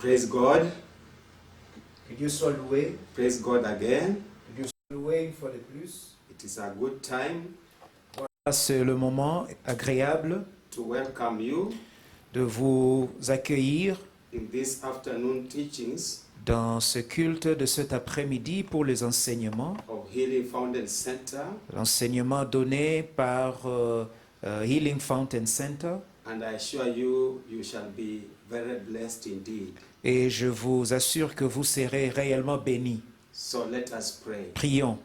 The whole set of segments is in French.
Praise God. Que Dieu soit loué. Praise God again. Que Dieu soit loué une fois de plus. It is a good time Voilà, c'est le moment agréable to welcome you de vous accueillir in this afternoon teachings dans ce culte de cet après-midi pour les enseignements. of Healing Fountain Center. L'enseignement donné par Healing Fountain Center. And I assure you, you shall be very blessed indeed. Et je vous assure que vous serez réellement bénis. So let us pray. Prions.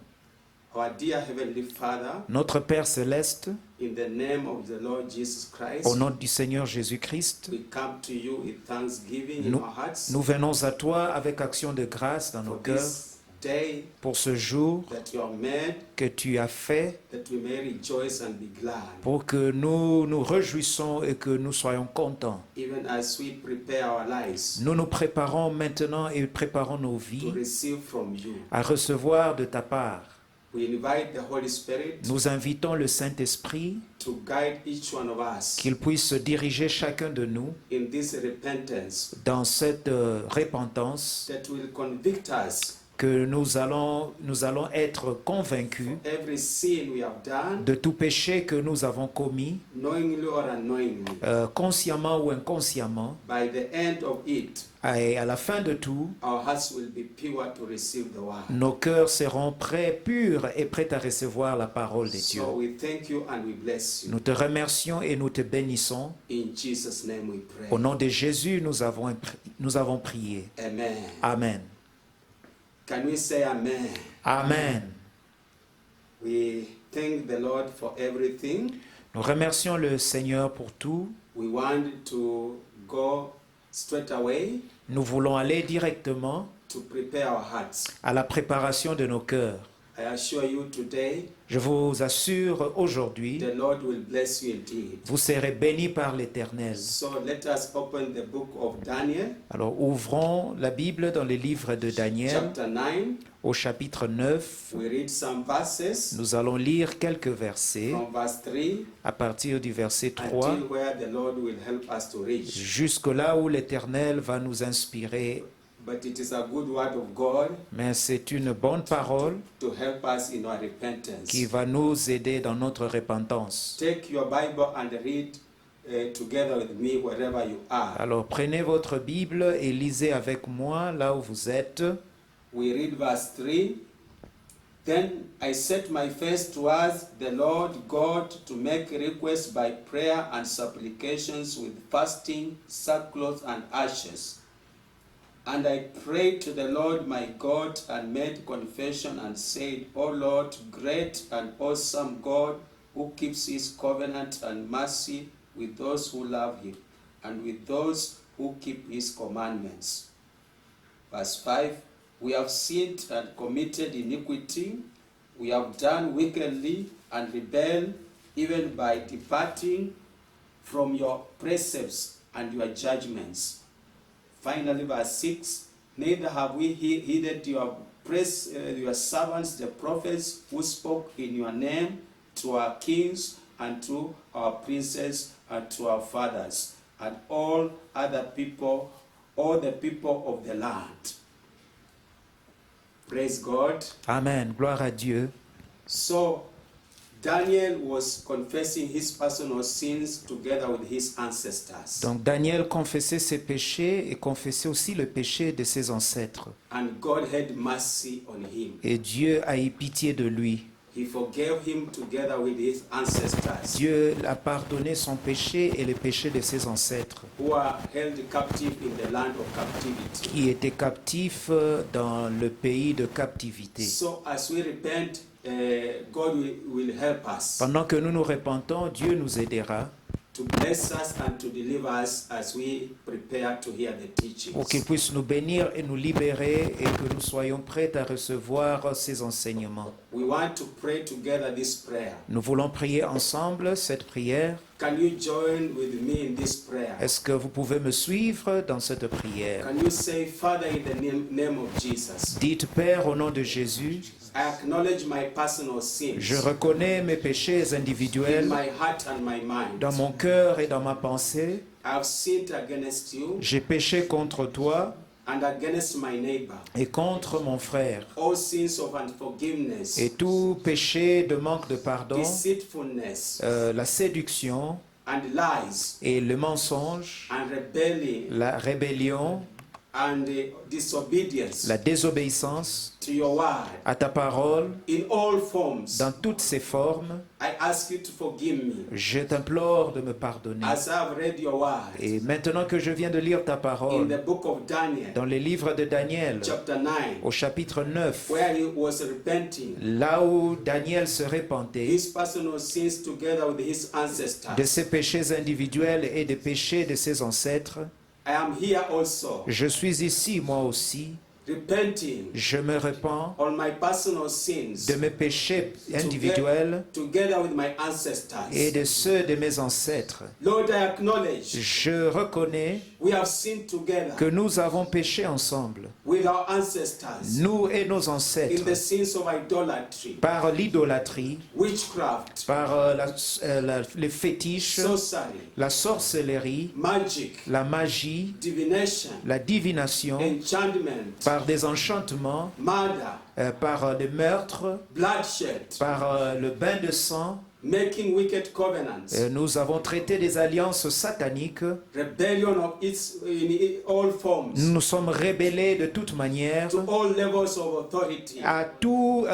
Our dear Heavenly Father, Notre Père céleste, in the name of the Lord Jesus Christ, au nom du Seigneur Jésus-Christ, we come to you with thanksgiving in nous, our hearts nous venons à toi avec action de grâce dans nos for cœurs this day pour ce jour that you have made, que tu as fait, that we may rejoice and be glad, pour que nous nous réjouissons et que nous soyons contents. even as we prepare our lives Nous nous préparons maintenant et préparons nos to vies receive from you. à recevoir de ta part. We invite the Holy Spirit Nous invitons le Saint-Esprit to guide each one of us qu'il puisse diriger chacun de nous in this repentance dans cette repentance, that will convict us que nous allons être convaincus every sin we have done, de tout péché que nous avons commis, knowingly or unknowingly. consciemment ou inconsciemment. By the end of it, Et à la fin de tout, our hearts will be pure to receive the word. nos cœurs seront prêts, purs et prêts à recevoir la parole de Dieu. So we thank you and we bless you. Nous te remercions et nous te bénissons. In Jesus' name we pray. Au nom de Jésus, nous avons prié. Amen. Amen. Can we say amen? Amen. We thank the Lord for everything. Nous remercions le Seigneur pour tout. We want to go straight away Nous voulons aller directement to prepare our hearts. à la préparation de nos cœurs. I assure you today, Je vous assure aujourd'hui, the Lord will bless you indeed. vous serez bénis par l'Éternel. So let us open the book of Daniel, Alors ouvrons la Bible dans les livres de Daniel chapter 9. au chapitre 9. We read some verses Nous allons lire quelques versets from verse 3 à partir du verset 3 until where the Lord will help us to reach. jusque là où l'Éternel va nous inspirer. But it is a good word of God Mais c'est une bonne parole to help us in our repentance. qui va nous aider dans notre repentance. Take your Bible and read together with me wherever you are. Alors prenez votre Bible et lisez avec moi là où vous êtes. We read verse 3. Then I set my face towards the Lord God to make request by prayer and supplications with fasting, sackcloth, and ashes. And I prayed to the Lord my God and made confession and said, O Lord, great and awesome God, who keeps his covenant and mercy with those who love him and with those who keep his commandments. Verse 5, we have sinned and committed iniquity. We have done wickedly and rebelled, even by departing from your precepts and your judgments. Finally, verse 6, neither have we heeded your servants, the prophets, who spoke in your name to our kings and to our princes and to our fathers and all other people, all the people of the land. Praise God. Amen. Gloire à Dieu. So, Daniel was confessing his personal sins together with his ancestors. Donc Daniel confessait ses péchés et confessait aussi le péché de ses ancêtres. And God had mercy on him. Et Dieu a eu pitié de lui. He forgave him together with his ancestors Dieu a pardonné son péché et le péché de ses ancêtres who are held captive in the land of captivity. qui étaient captifs dans le pays de captivité. So as we repent, God will help us Pendant que nous nous repentons, Dieu nous aidera to bless us and to deliver us as we prepare to hear the teachings. pour qu'il puisse nous bénir et nous libérer et que nous soyons prêts à recevoir ses enseignements. We want to pray together this prayer. Nous voulons prier ensemble cette prière. Can you join with me in this prayer? Est-ce que vous pouvez me suivre dans cette prière? Can you say, Father, in the name of Jesus, Dites, Père, au nom de Jésus, I acknowledge my personal sins je reconnais mes péchés in individuels my heart and my mind. dans mon cœur et dans ma pensée. I have sinned against you J'ai péché contre toi and against my neighbor. et contre mon frère. All sins of unforgiveness, Et tout péché de manque de pardon, deceitfulness, la séduction and lies, et le mensonge, and rebellion, la rébellion, and disobedience la désobéissance to your word, à ta parole, in all forms, dans toutes ses formes, I ask you to forgive me. je t'implore de me pardonner. As I have read your word Et maintenant que je viens de lire ta in parole the book of Daniel, dans les livres de Daniel, chapter 9, au chapitre 9, where he was repenting là où Daniel se repentait his personal sins together with his de ancestors, ses péchés individuels et des péchés de ses ancêtres, I am here also je suis ici moi aussi, repenting je me repens on my personal sins de mes péchés individuels together with my ancestors. et de ceux de mes ancêtres. Lord, I acknowledge Je reconnais we have sinned together que nous avons péché ensemble, with our ancestors nous et nos in ancêtres, the sins of idolatry, par l'idolâtrie, witchcraft, par les fétiches, sorcery, la sorcellerie, magic, la magie, divination, la divination, enchantment, par des enchantements, murder, par des meurtres, bloodshed, par le bain de sang. making wicked covenants, Nous avons traité des alliances sataniques. rebellion of its in all forms, Nous nous sommes rébellés de toute manière to all levels of authority. à tout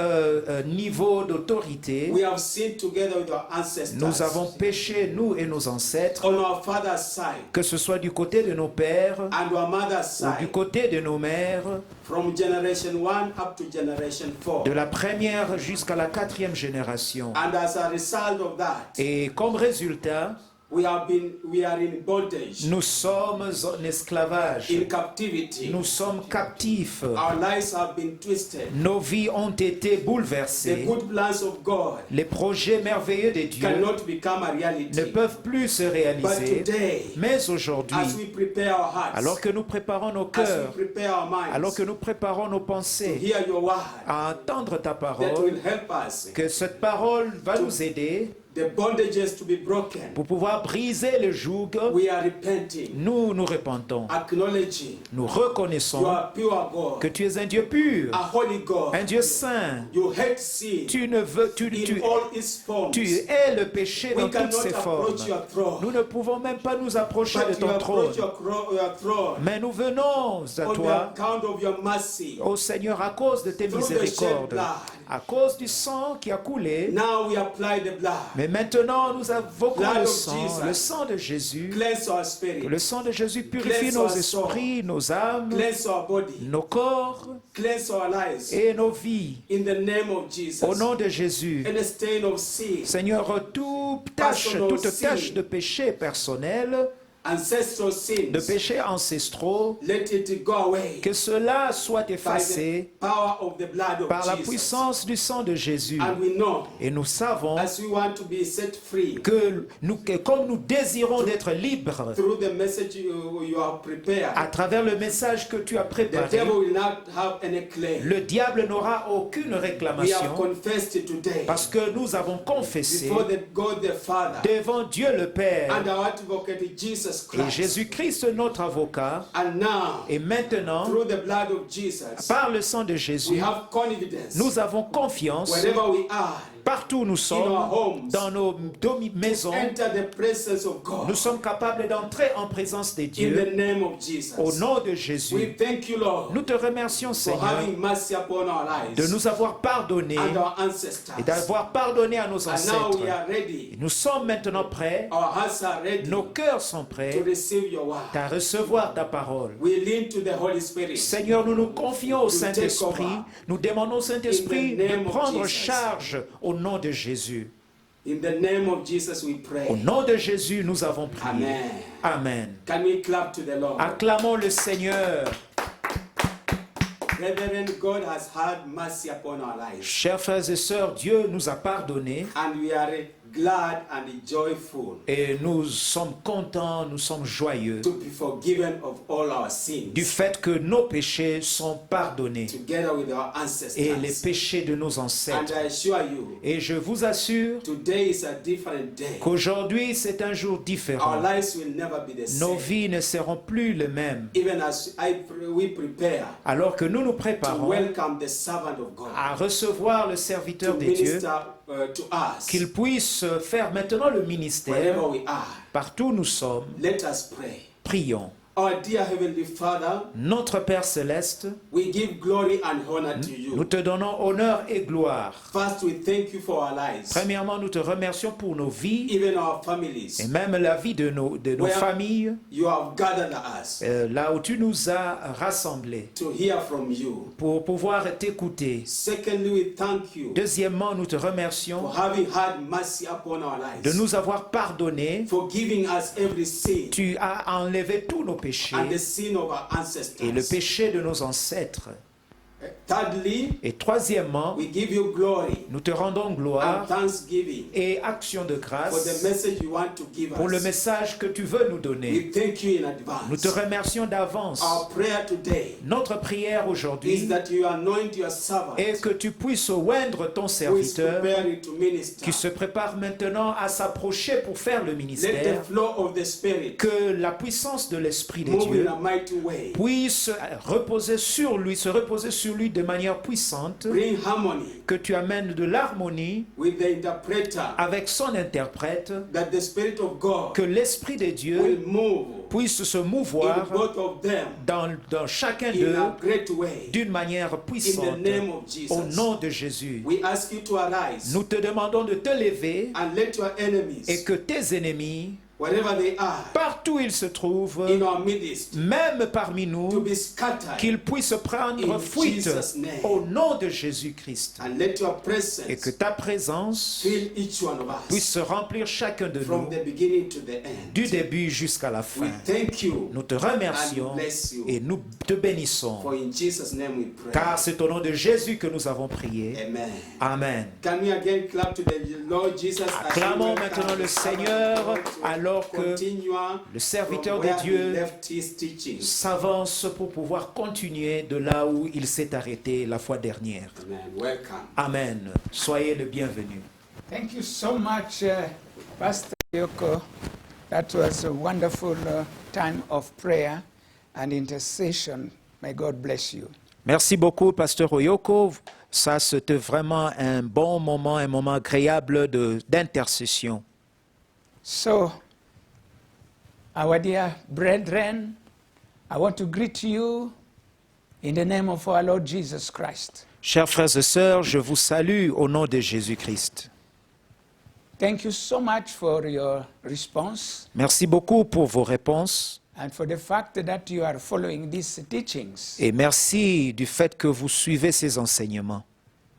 niveau d'autorité. We have sinned together with our ancestors. Nous avons péché, nous et nos ancêtres, On our father's side que ce soit du côté de nos pères and our mother's ou du side, côté de nos mères, from generation 1 up to generation 4. de la première jusqu'à la 4e génération. And as a result of that, Et comme résultat, we are in bondage, nous sommes en esclavage. in captivity. Nous sommes captifs. Our lives have been twisted. Nos vies ont été The bouleversées. good plans of God Les projets merveilleux de Dieu cannot become a ne reality. peuvent plus se But réaliser. today, Mais aujourd'hui, as we prepare our hearts, alors que nous préparons nos as cœurs, we prepare our minds alors que nous préparons nos to pensées hear your word, à entendre ta that parole, will help us, que cette parole va nous aider the bondages to be broken. pour pouvoir briser le joug. We are repenting, Nous nous repentons. acknowledging Nous you reconnaissons are pure God, que tu es un Dieu pur, a holy God. un Dieu saint. You hate sin Tu ne veux, in all its forms. tu es le péché We dans toutes ses cannot formes. approach your throne, Nous ne pouvons même pas nous approcher de but you ton trône. approach your throne Mais nous venons à on the toi, account of your mercy. ô Seigneur, à cause de tes Through the shed miséricordes, blood. à cause du sang qui a coulé. Now we apply the blood. Mais maintenant, nous invoquons Blood le of sang, Jesus. le sang de Jésus. Cleanse our Que spirit, le sang de Jésus purifie Cleanse nos our soul. esprits, nos âmes, cleanse our body, nos corps cleanse our lives. et nos vies. In the name of Jesus. Au nom de Jésus. Any stain of sin, Seigneur, toute tâche de péché personnel, ancestral de sins, péchés ancestraux, let it go away que cela soit by effacé the power of the blood of par la Jesus. puissance du sang de Jésus. And we know, Et nous savons as we want to be set free que comme nous désirons d'être libres through the message you have prepared, à travers le message que tu as the préparé, devil will not have any claim. le diable n'aura aucune We have réclamation confessed today parce que nous avons confessé before the God the Father devant Dieu le Père and our advocate Jesus et Christ. Jésus-Christ notre avocat. And now, Et maintenant, through the blood of Jesus, par le sang de we Jésus, have confidence nous avons confiance wherever we are partout où nous in our sommes, homes dans nos maisons. enter the presence of God Nous sommes capables d'entrer en présence de in Dieu. the name of Jesus. Au nom de We Jésus, thank you, Lord, nous te remercions, for Seigneur, having mercy upon our de lives nous avoir pardonné and our ancestors. et d'avoir pardonné à nos And now ancêtres. we are ready. Et nous sommes maintenant prêts, Our hearts are ready nos cœurs sont to prêts receive your word. à recevoir ta parole. We lean to the Holy Spirit. Seigneur, nous nous confions au To take Saint-Esprit. over. Nous demandons au Saint-Esprit In the name de of prendre Jesus. charge au nom de Jésus. In the name of Jesus we Au pray. nom de Jésus, nous avons prié. Amen. Amen. Can we clap to the Lord? Acclamons le Seigneur. Brethren, God has had mercy upon our lives. Chers frères et sœurs, Dieu nous a pardonné And we are glad and joyful Et nous sommes contents, nous sommes joyeux to be forgiven of all our sins du fait que nos péchés sont pardonnés together with our et les ancestors. péchés de nos And ancêtres. I assure you, Et je vous assure today is a different day. qu'aujourd'hui c'est un jour Our différent. lives will never be the Nos same. vies ne seront plus les mêmes. Even as we prepare Alors que nous nous to préparons welcome the servant of God à recevoir le serviteur to des dieux, minister to us qu'il puisse faire maintenant le ministère wherever we are. partout où nous sommes. Let us pray. Prions. Our dear Heavenly Father, Notre Père céleste, we give glory and honor to nous you. te donnons honneur et gloire. First, we thank you for our lives, Premièrement, nous te remercions pour nos vies even our et families. même la vie de nos Where familles, you have gathered us là où tu nous as rassemblés to hear from you. pour pouvoir t'écouter. Secondly, we thank you Deuxièmement, nous te for remercions having had mercy upon our de lives, nous avoir pardonné. for giving us every sin Tu as enlevé tous nos péchés and the sin of our et le ancestors. péché de nos ancêtres. Thirdly, Et troisièmement, we give you glory nous te rendons and gloire thanksgiving et action de for the grâce message you want to give pour le us. message que tu veux nous donner. We thank you in Nous te advance. remercions d'avance. Our prayer today Notre prière is aujourd'hui that you anoint your servant est que tu puisses oindre ton who is serviteur preparing to minister. qui se prépare maintenant à s'approcher pour faire le Let the ministère, flow of the Spirit que la puissance de l'Esprit de move in Dieu a mighty way. puisse reposer sur lui, se reposer sur lui de manière puissante, Bring harmony que tu amènes de l'harmonie with the interpreter, avec son interprète, that the Spirit of God que l'Esprit de Dieu will move puisse se in mouvoir both of them dans chacun in d'eux a great way. d'une manière In the puissante. name of Au Jesus, nom de Jésus, we ask you to arise nous te demandons de te lever and let your et enemies, que tes ennemis, wherever they are, partout où ils se trouvent, in our midst, même parmi to nous, be scattered, qu'ils puissent prendre In fuite Jesus' name. au nom de Jésus-Christ. and let your Et presence que ta présence fill each one of puisse us se remplir chacun de from nous, the beginning to the end. du début jusqu'à la We fin. thank you Nous te remercions and bless you. et nous te bénissons. For in Jesus' name we pray. Car c'est au nom de Jésus que nous avons prié. Amen. Amen. Can we again clap to the Lord Jesus? as we Acclamons welcome maintenant le the servant Seigneur of God to alors que continue le serviteur from de where he Dieu left his teaching. s'avance pour pouvoir continuer de là où il s'est arrêté la fois dernière. Amen. Welcome. Amen. Soyez le bienvenu. Thank you so much, Pastor Yoko. That was a wonderful time of prayer and intercession. May God bless you. Merci beaucoup, Pasteur Oyoko. Ça, c'était vraiment un bon moment, un moment agréable d'intercession. So, our dear brethren, I want to greet you in the name of our Lord Jesus Christ. Chers frères et sœurs, je vous salue au nom de Jésus-Christ. Thank you so much for your response Merci beaucoup pour vos réponses and for the fact that you are following these teachings. et merci du fait que vous suivez ces enseignements.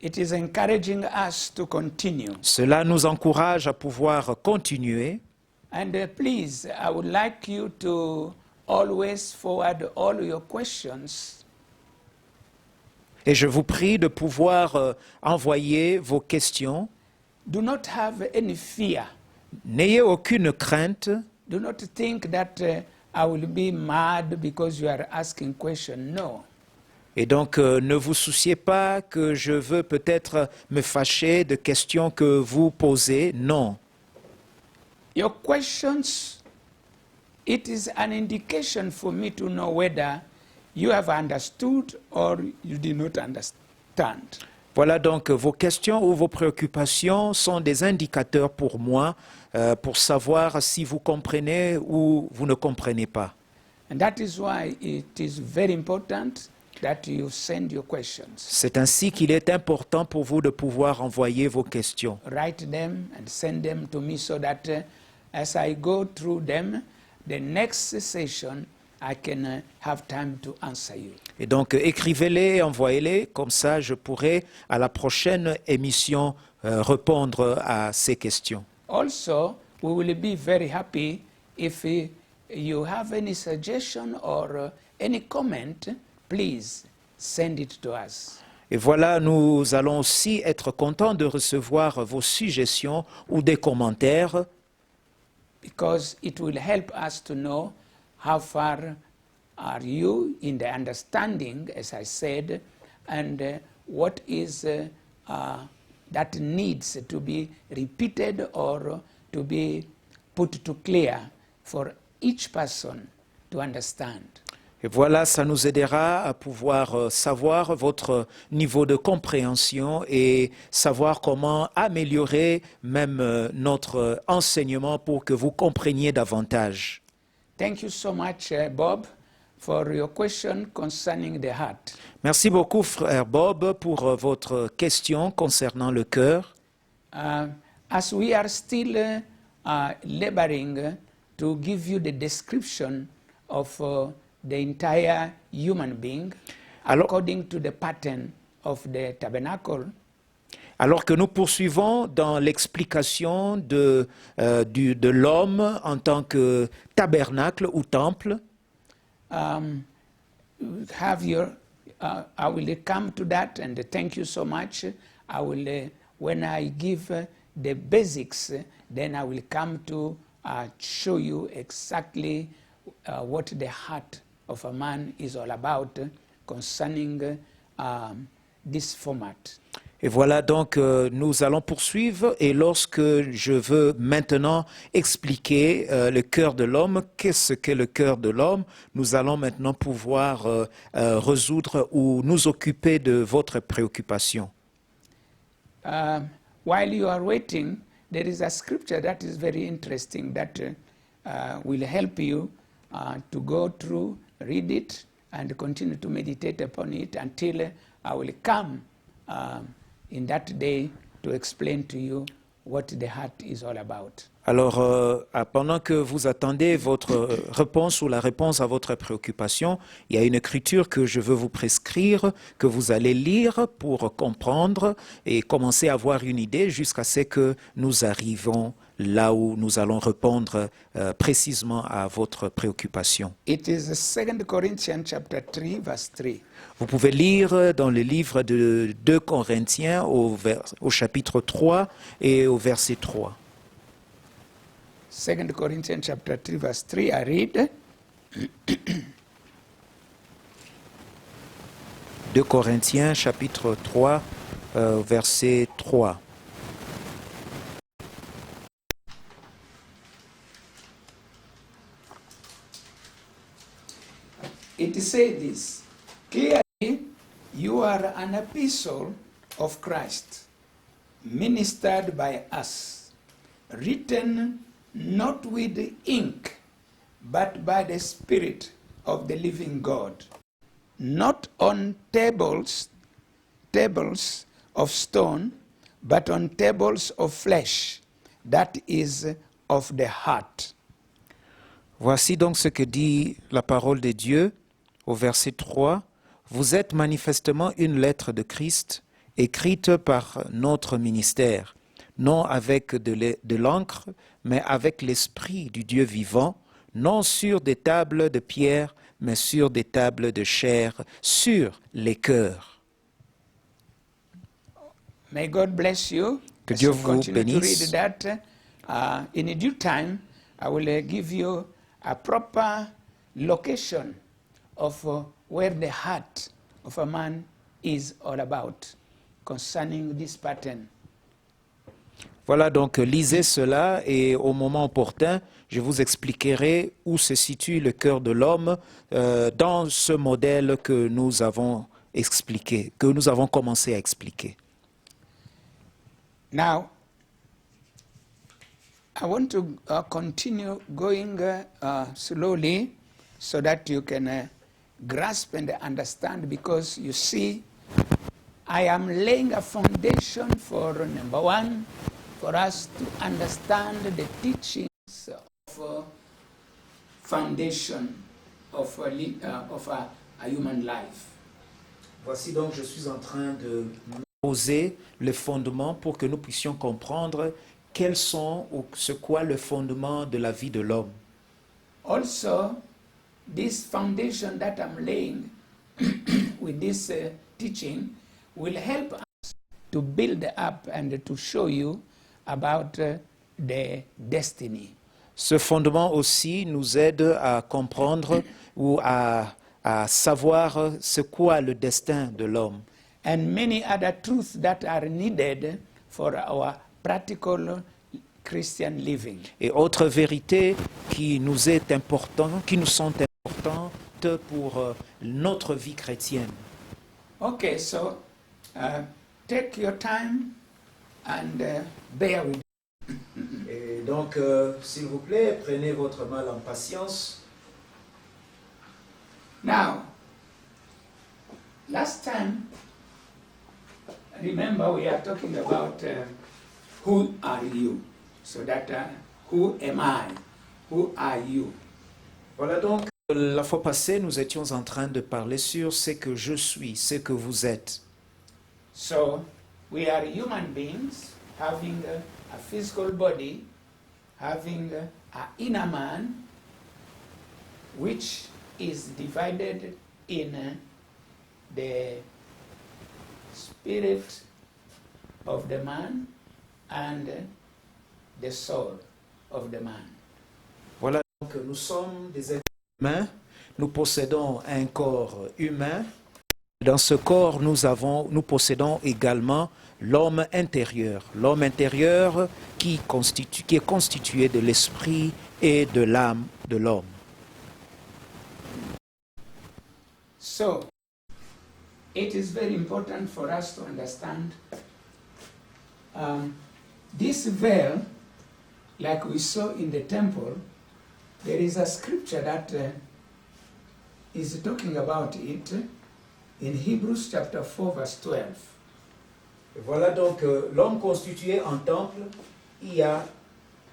It is encouraging us to continue. Cela nous encourage à pouvoir continuer. And please, I would like you to always forward all your questions Et je vous prie de pouvoir envoyer vos questions. Do not have any fear. N'ayez aucune crainte. Do not think that I will be mad because you are asking questions. No. Et donc, ne vous souciez pas que je veux peut-être me fâcher de questions que vous posez. Non. Your questions, it is an indication for me to know whether you have understood or you did not understand. Voilà donc vos questions ou vos préoccupations sont des indicateurs pour moi pour savoir si vous comprenez ou vous ne comprenez pas. And that is why it is very important that you send your questions. C'est ainsi qu'il est important pour vous de pouvoir envoyer vos questions. Write them and send them to me so that as I go through them, the next session I can have time to answer you. Et donc écrivez-les, envoyez-les, comme ça je pourrai à la prochaine émission répondre à ces questions. Also, we will be very happy if you have any suggestion or any comment, please send it to us. Et voilà, nous allons aussi être contents de recevoir vos suggestions ou des commentaires because it will help us to know how far are you in the understanding, as I said, and what is that needs to be repeated or to be put to clear for each person to understand. Et voilà, ça nous aidera à pouvoir savoir votre niveau de compréhension et savoir comment améliorer même notre enseignement pour que vous compreniez davantage. Thank you so much, Bob, for your question concerning the heart. Merci beaucoup, frère Bob, pour votre question concernant le cœur. As we are still laboring to give you the description of the entire human being, Alors- according to the pattern of the tabernacle, Alors que nous poursuivons dans l'explication de l'homme en tant que tabernacle ou temple, have your, I will come to that, and thank you so much. I will, when I give the basics, then I will come to show you exactly what the heart of a man is all about concerning this format. et voilà donc nous allons poursuivre et lorsque je veux maintenant expliquer le cœur de l'homme, qu'est-ce qu'est le cœur de l'homme, nous allons maintenant pouvoir résoudre ou nous occuper de votre préoccupation. While you are waiting, there is a scripture that is very interesting that will help you to go through, read it, and continue to meditate upon it until I will come in that day to explain to you what the heart is all about. Alors, pendant que vous attendez votre réponse ou la réponse à votre préoccupation, il y a une écriture que je veux vous prescrire, que vous allez lire pour comprendre et commencer à avoir une idée jusqu'à ce que nous arrivons là où nous allons répondre précisément à votre préoccupation. It is 2 Corinthians chapter 3, verse 3. Vous pouvez lire dans le livre de 2 Corinthiens au chapitre 3 et au verset 3. 2 Corinthians chapter 3, verse 3, I read, 2 Corinthiens chapitre 3, verset 3. It says this, clearly you are an epistle of Christ, ministered by us, written not with ink, but by the Spirit of the living God, not on tables of stone, but on tables of flesh, that is of the heart. Voici donc ce que dit la parole de Dieu au verset 3. Vous êtes manifestement une lettre de Christ, écrite par notre ministère, non avec de l'encre, mais avec l'Esprit du Dieu vivant, non sur des tables de pierre, mais sur des tables de chair, sur les cœurs. May God bless you. Que As Dieu you vous continue to bénisse. read that, in due time, I will give you a proper location of where the heart of a man is all about concerning this pattern. Voilà, donc lisez cela et au moment opportun, je vous expliquerai où se situe le cœur de l'homme dans ce modèle que nous avons expliqué, que nous avons commencé à expliquer. Now, I want to continue going slowly so that you can grasp and understand, because you see, I am laying a foundation for, number one, for us to understand the teachings of foundation of a human life. Voici donc, je suis en train de poser le fondement pour que nous puissions comprendre quels sont ou c'est quoi le fondement de la vie de l'homme. Also, this foundation that I'm laying with this teaching will help us to build up and to show you about the destiny. Ce fondement aussi nous aide à comprendre ou à savoir ce qu'est le destin de l'homme. And many other truths that are needed for our practical Christian living. Et autres vérités qui nous sont importantes pour notre vie chrétienne. Okay, so take your time and bear with. Et donc, s'il vous plaît, prenez votre mal en patience. Now, last time, remember we are talking about who are you? So that who am I? Who are you? Voilà donc, la fois passée, nous étions en train de parler sur ce que je suis, ce que vous êtes. So we are human beings having a physical body, having an inner man, which is divided in the spirit of the man and the soul of the man. Voilà donc, nous sommes des êtres humains, nous possédons un corps humain. Dans ce corps, nous possédons également l'homme intérieur qui est constitué de l'esprit et de l'âme de l'homme. So, it is very important for us to understand this veil, like we saw in the temple. There is a scripture that is talking about it in Hebrews chapter 4 verse 12. Et voilà donc l'homme constitué en temple. Il y a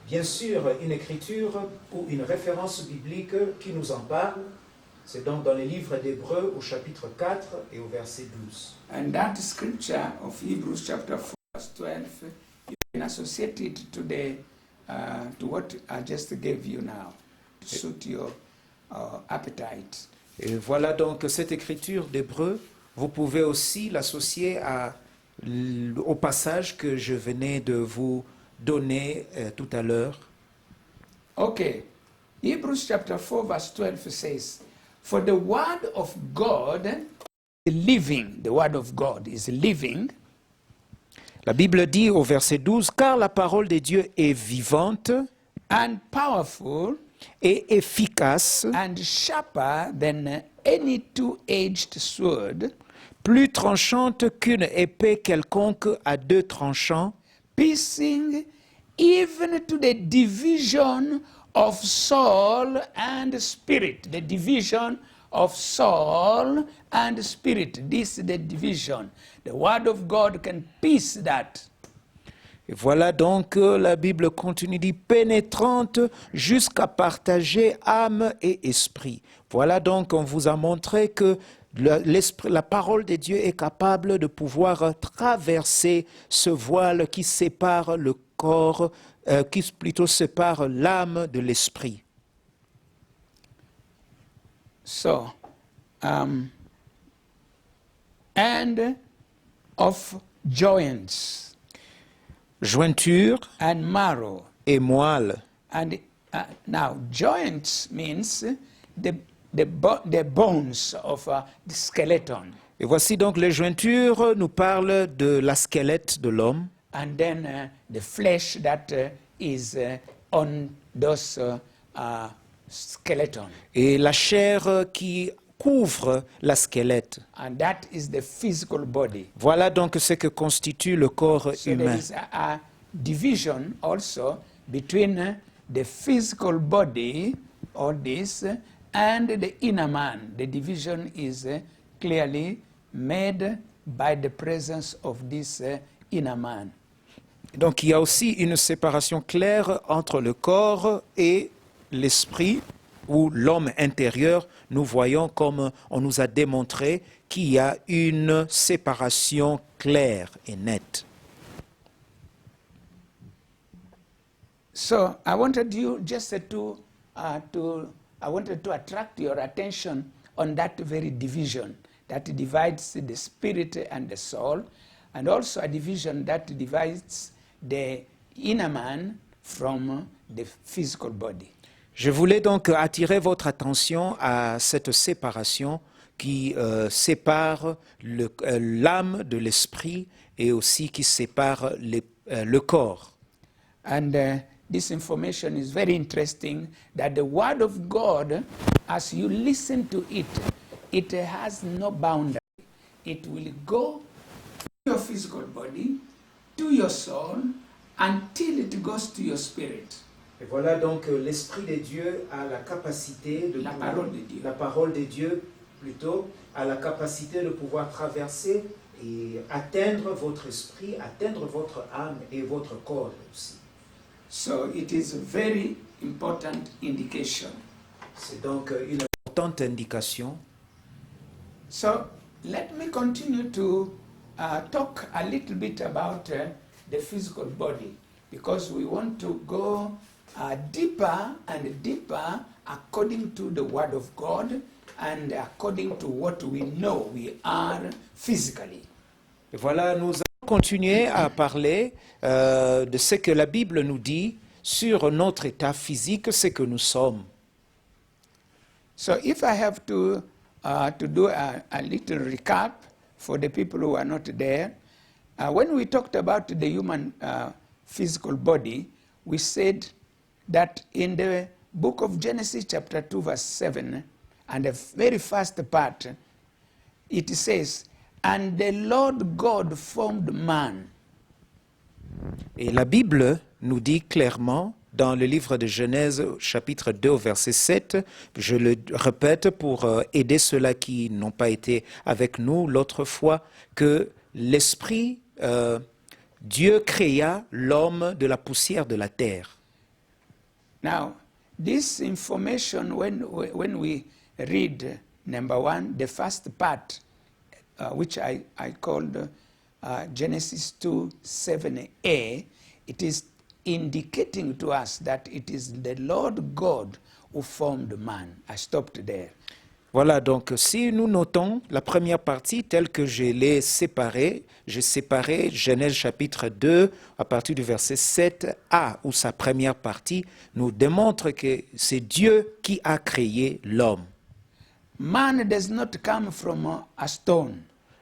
bien sûr une écriture ou une référence biblique qui nous en parle. C'est donc dans les livres d'Hébreux au chapitre 4 et au verset 12. And that scripture of Hebrews chapter 4 verse 12, you can associate it to what I just gave you now, to suit your appetite. Et voilà donc cette écriture d'Hébreux, vous pouvez aussi l'associer au passage que je venais de vous donner tout à l'heure. Okay, Hebrews chapter 4 verse 12 says, "For the word of God is living." The word of God is living. La Bible dit au verset 12, « Car la parole de Dieu est vivante And powerful et efficace, and sharper than any two-edged sword, plus tranchante qu'une épée quelconque à deux tranchants, piercing even to the division of soul and spirit." The division of soul and spirit. This is the division. The word of God can pierce that. Et voilà donc la Bible continue, dit pénétrante jusqu'à partager âme et esprit. Voilà donc on vous a montré que la parole de Dieu est capable de pouvoir traverser ce voile qui sépare le corps, qui plutôt sépare l'âme de l'esprit. So, and of joints Jointure and marrow. et moelle. And now, joints means the bones of the skeleton. Et voici donc les jointures nous parlent de la squelette de l'homme. And then the flesh that is on those skeleton. Et la chair qui couvre la squelette. And that is the physical body. Voilà donc ce que constitue le corps So there humain. is a division also between the physical body, all this, and the inner man. The division is clearly made by the presence of this inner man. Donc il y a aussi une séparation claire entre le corps et l'esprit, ou l'homme intérieur. Nous voyons comme on nous a démontré qu'il y a une séparation claire et nette. So I wanted you just I wanted to attract your attention on that very division that divides the spirit and the soul, and also a division that divides the inner man from the physical body. Je voulais donc attirer votre attention à cette séparation qui sépare l'âme de l'esprit et aussi qui sépare le corps. And this information is very interesting, that the Word of God, as you listen to it, it has no boundary. It will go to your physical body, to your soul, until it goes to your spirit. Et voilà donc l'Esprit de Dieu a la capacité de La parole de Dieu. La parole de Dieu plutôt a la capacité de pouvoir traverser et atteindre votre esprit, atteindre votre âme et votre corps aussi. So it is a very important indication. C'est donc une importante indication. So let me continue to talk a little bit about the physical body, because we want to go deeper and deeper according to the Word of God and according to what we know we are physically. Et voilà, nous allons continuer à parler de ce que la Bible nous dit sur notre état physique, ce que nous sommes. So if I have to do a little recap for the people who are not there, when we talked about the human physical body, we said that in the book of Genesis chapter 2 verse 7, and the very first part, it says, "And the Lord God formed man." Et la Bible nous dit clairement dans le livre de Genèse chapitre 2 au verset 7, je le répète pour aider ceux-là qui n'ont pas été avec nous l'autre fois, que l'Esprit, Dieu créa l'homme de la poussière de la terre. Now, this information, when we read, number one, the first part, which I called Genesis 2, 7a, it is indicating to us that it is the Lord God who formed man. I stopped there. Voilà, donc si nous notons la première partie telle que je l'ai séparée, j'ai séparé Genèse chapitre 2 à partir du verset 7a, où sa première partie nous démontre que c'est Dieu qui a créé l'homme. Man does not come from a stone.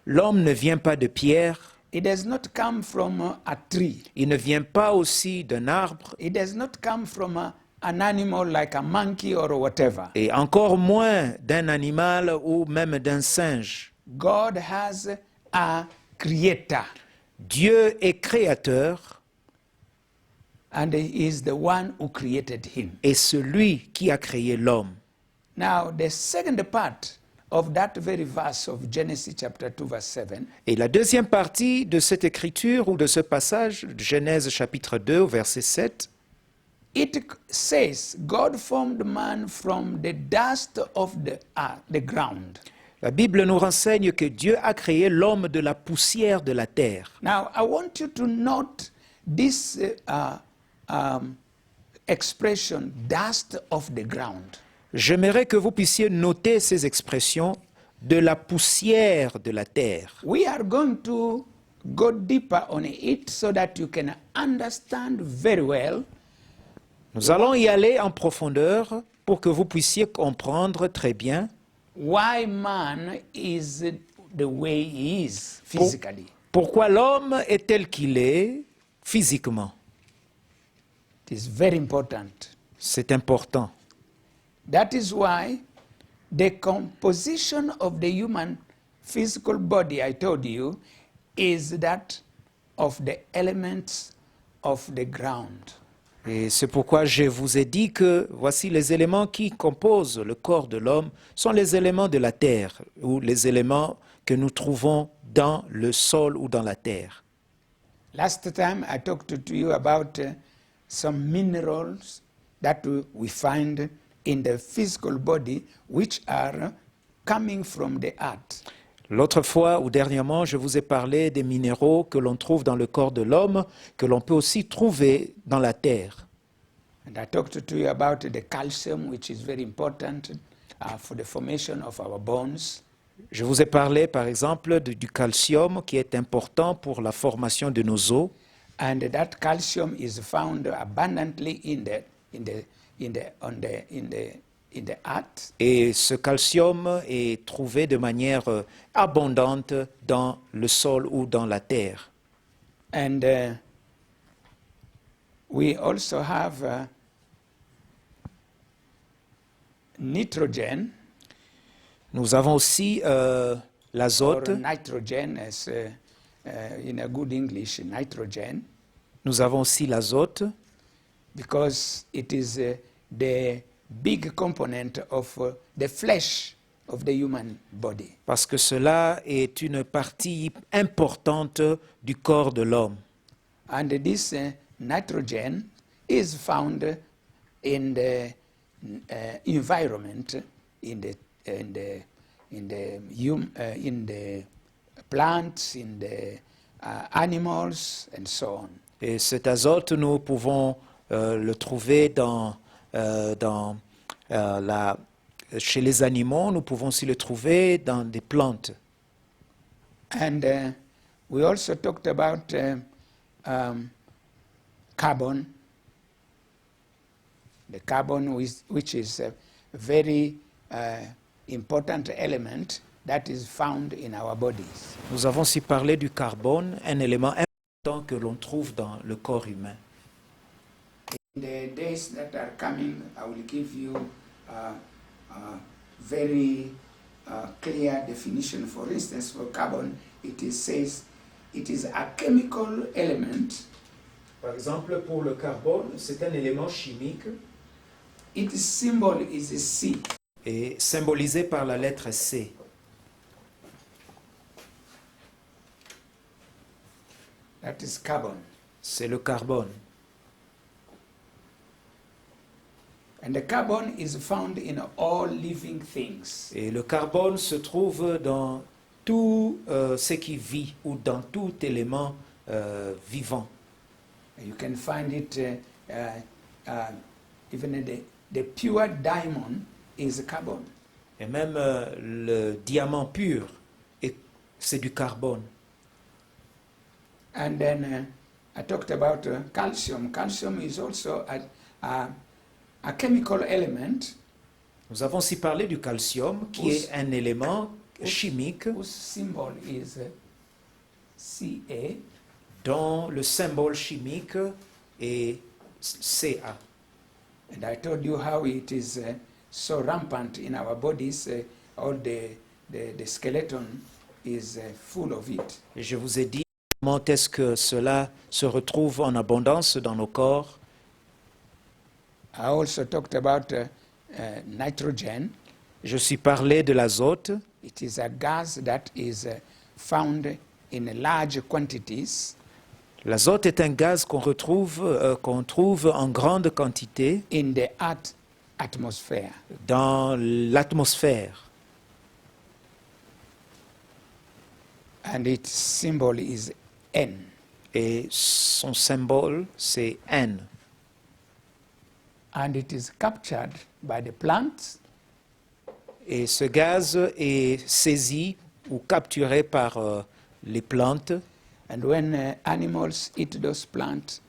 L'homme ne vient pas de pierre, It does not come from a tree. il ne vient pas aussi d'un arbre, It does not come from an animal like a monkey or whatever. et encore moins d'un animal ou même d'un singe. God has a creator, Dieu est créateur and he is the one who created him. et celui qui a créé l'homme. Now, the second part of that very verse of Genesis chapter 2 verse 7, Et la deuxième partie de cette écriture ou de ce passage, de Genèse chapitre 2 au verset 7, it says, God formed man from the dust of the ground. la Bible nous renseigne que Dieu a créé l'homme de la poussière de la terre. Now, I want you to note this expression, dust of the ground. J'aimerais que vous puissiez noter ces expressions de la poussière de la terre. We are going to go deeper on it so that you can understand very well Nous allons y aller en profondeur pour que vous puissiez comprendre très bien why man is the way he is physically. pourquoi l'homme est tel qu'il est physiquement. It is very important. C'est important. That is why the composition of the human physical body, I told you, is that of the elements of the ground. Et c'est pourquoi je vous ai dit que voici les éléments qui composent le corps de l'homme sont les éléments de la terre ou les éléments que nous trouvons dans le sol ou dans la terre. Last time I talked to you about some minerals that we find in the physical body which are coming from the earth. L'autre fois ou dernièrement, je vous ai parlé des minéraux que l'on trouve dans le corps de l'homme, que l'on peut aussi trouver dans la terre. And I talked to you about the calcium, which is very important for the formation of our bones. Je vous ai parlé, par exemple, du calcium qui est important pour la formation de nos os. and that calcium is found abundantly in the earth. Et ce calcium est trouvé de manière abondante dans le sol ou dans la terre. And we also have nitrogen, Nous avons aussi or l'azote. nitrogen as in a good English, nitrogen, Nous avons aussi l'azote because it is the big component of the flesh of the human body. parce que cela est une partie importante du corps de l'homme. And this nitrogen is found in the environment, in the plants, in the animals, and so on. Et cet azote, nous pouvons le trouver chez les animaux, nous pouvons aussi le trouver dans des plantes. And we also talked about carbon. The carbon, which is a very important element that is found in our bodies. Nous avons aussi parlé du carbone, un élément important que l'on trouve dans le corps humain. In the days that are coming, I will give you a very clear definition. For instance, for carbon, says it is a chemical element. Par exemple, pour le carbone, c'est un élément chimique Its symbol is a C. et symbolisé par la lettre C. That is carbon. C'est le carbone. And the carbon is found in all living things. Et le carbone se trouve dans tout ce qui vit ou dans tout élément vivant. You can find it even in the pure diamond is carbon. Et même le diamant pur, c'est du carbone. And then I talked about calcium. Calcium is also a chemical element Nous avons aussi parlé du calcium, qui est un élément chimique whose symbol is Ca. dont le symbole chimique est Ca. And I told you how it is so rampant in our bodies. All the skeleton is full of it. Et je vous ai dit comment est-ce que cela se retrouve en abondance dans nos corps. I also talked about nitrogen. Je suis parlé de l'azote. It is a gas that is found in large quantities L'azote est un gaz qu'on trouve en grande quantité in the earth atmosphere. dans l'atmosphère. And its symbol is N. Et son symbole, c'est N. And it is captured by the plants Et ce gaz est saisi ou capturé par les plantes. and when animals eat those plants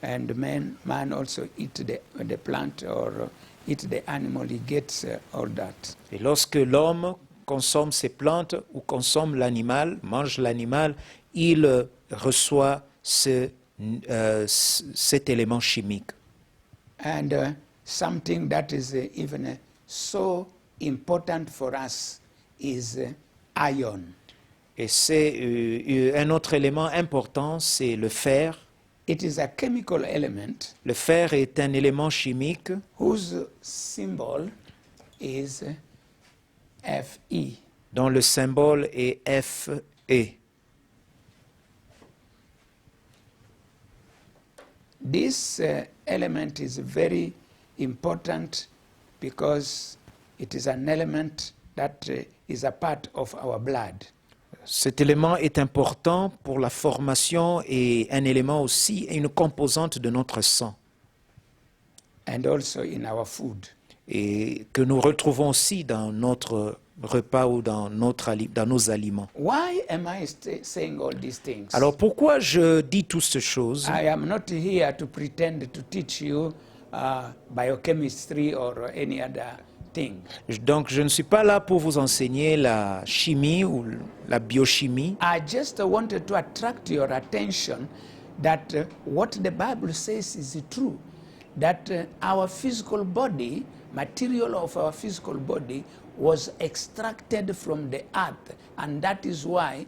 and man also eat the plant or eat the animal, he gets all that. Et lorsque l'homme consomme ces plantes ou consomme l'animal, mange l'animal, il reçoit cet élément chimique. And something that is even so important for us is iron. Et c'est un autre élément important, c'est le fer. It is a chemical element Le fer est un élément chimique whose symbol is Fe. dont le symbole est Fe. This element is very important because it is an element that is a part of our blood. Cet élément est important pour la formation et un élément aussi, une composante de notre sang. And also in our food. Et que nous retrouvons aussi dans notre repas ou dans nos aliments. Why am I saying all these things? Alors pourquoi je dis toutes ces choses? I am not here to pretend to teach you biochemistry or any other thing. Donc je ne suis pas là pour vous enseigner la chimie ou la biochimie. I just wanted to attract your attention that what the Bible says is true, that our physical body, material of our physical body, was extracted from the earth, and that is why,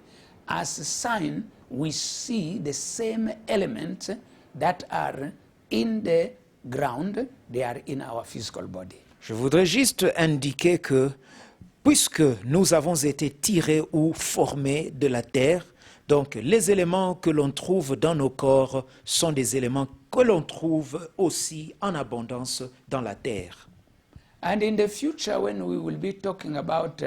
as a sign, we see the same elements that are in the ground, they are in our physical body. Je voudrais juste indiquer que puisque nous avons été tirés ou formés de la terre, donc les éléments que l'on trouve dans nos corps sont des éléments que l'on trouve aussi en abondance dans la terre. And in the future, when we will be talking about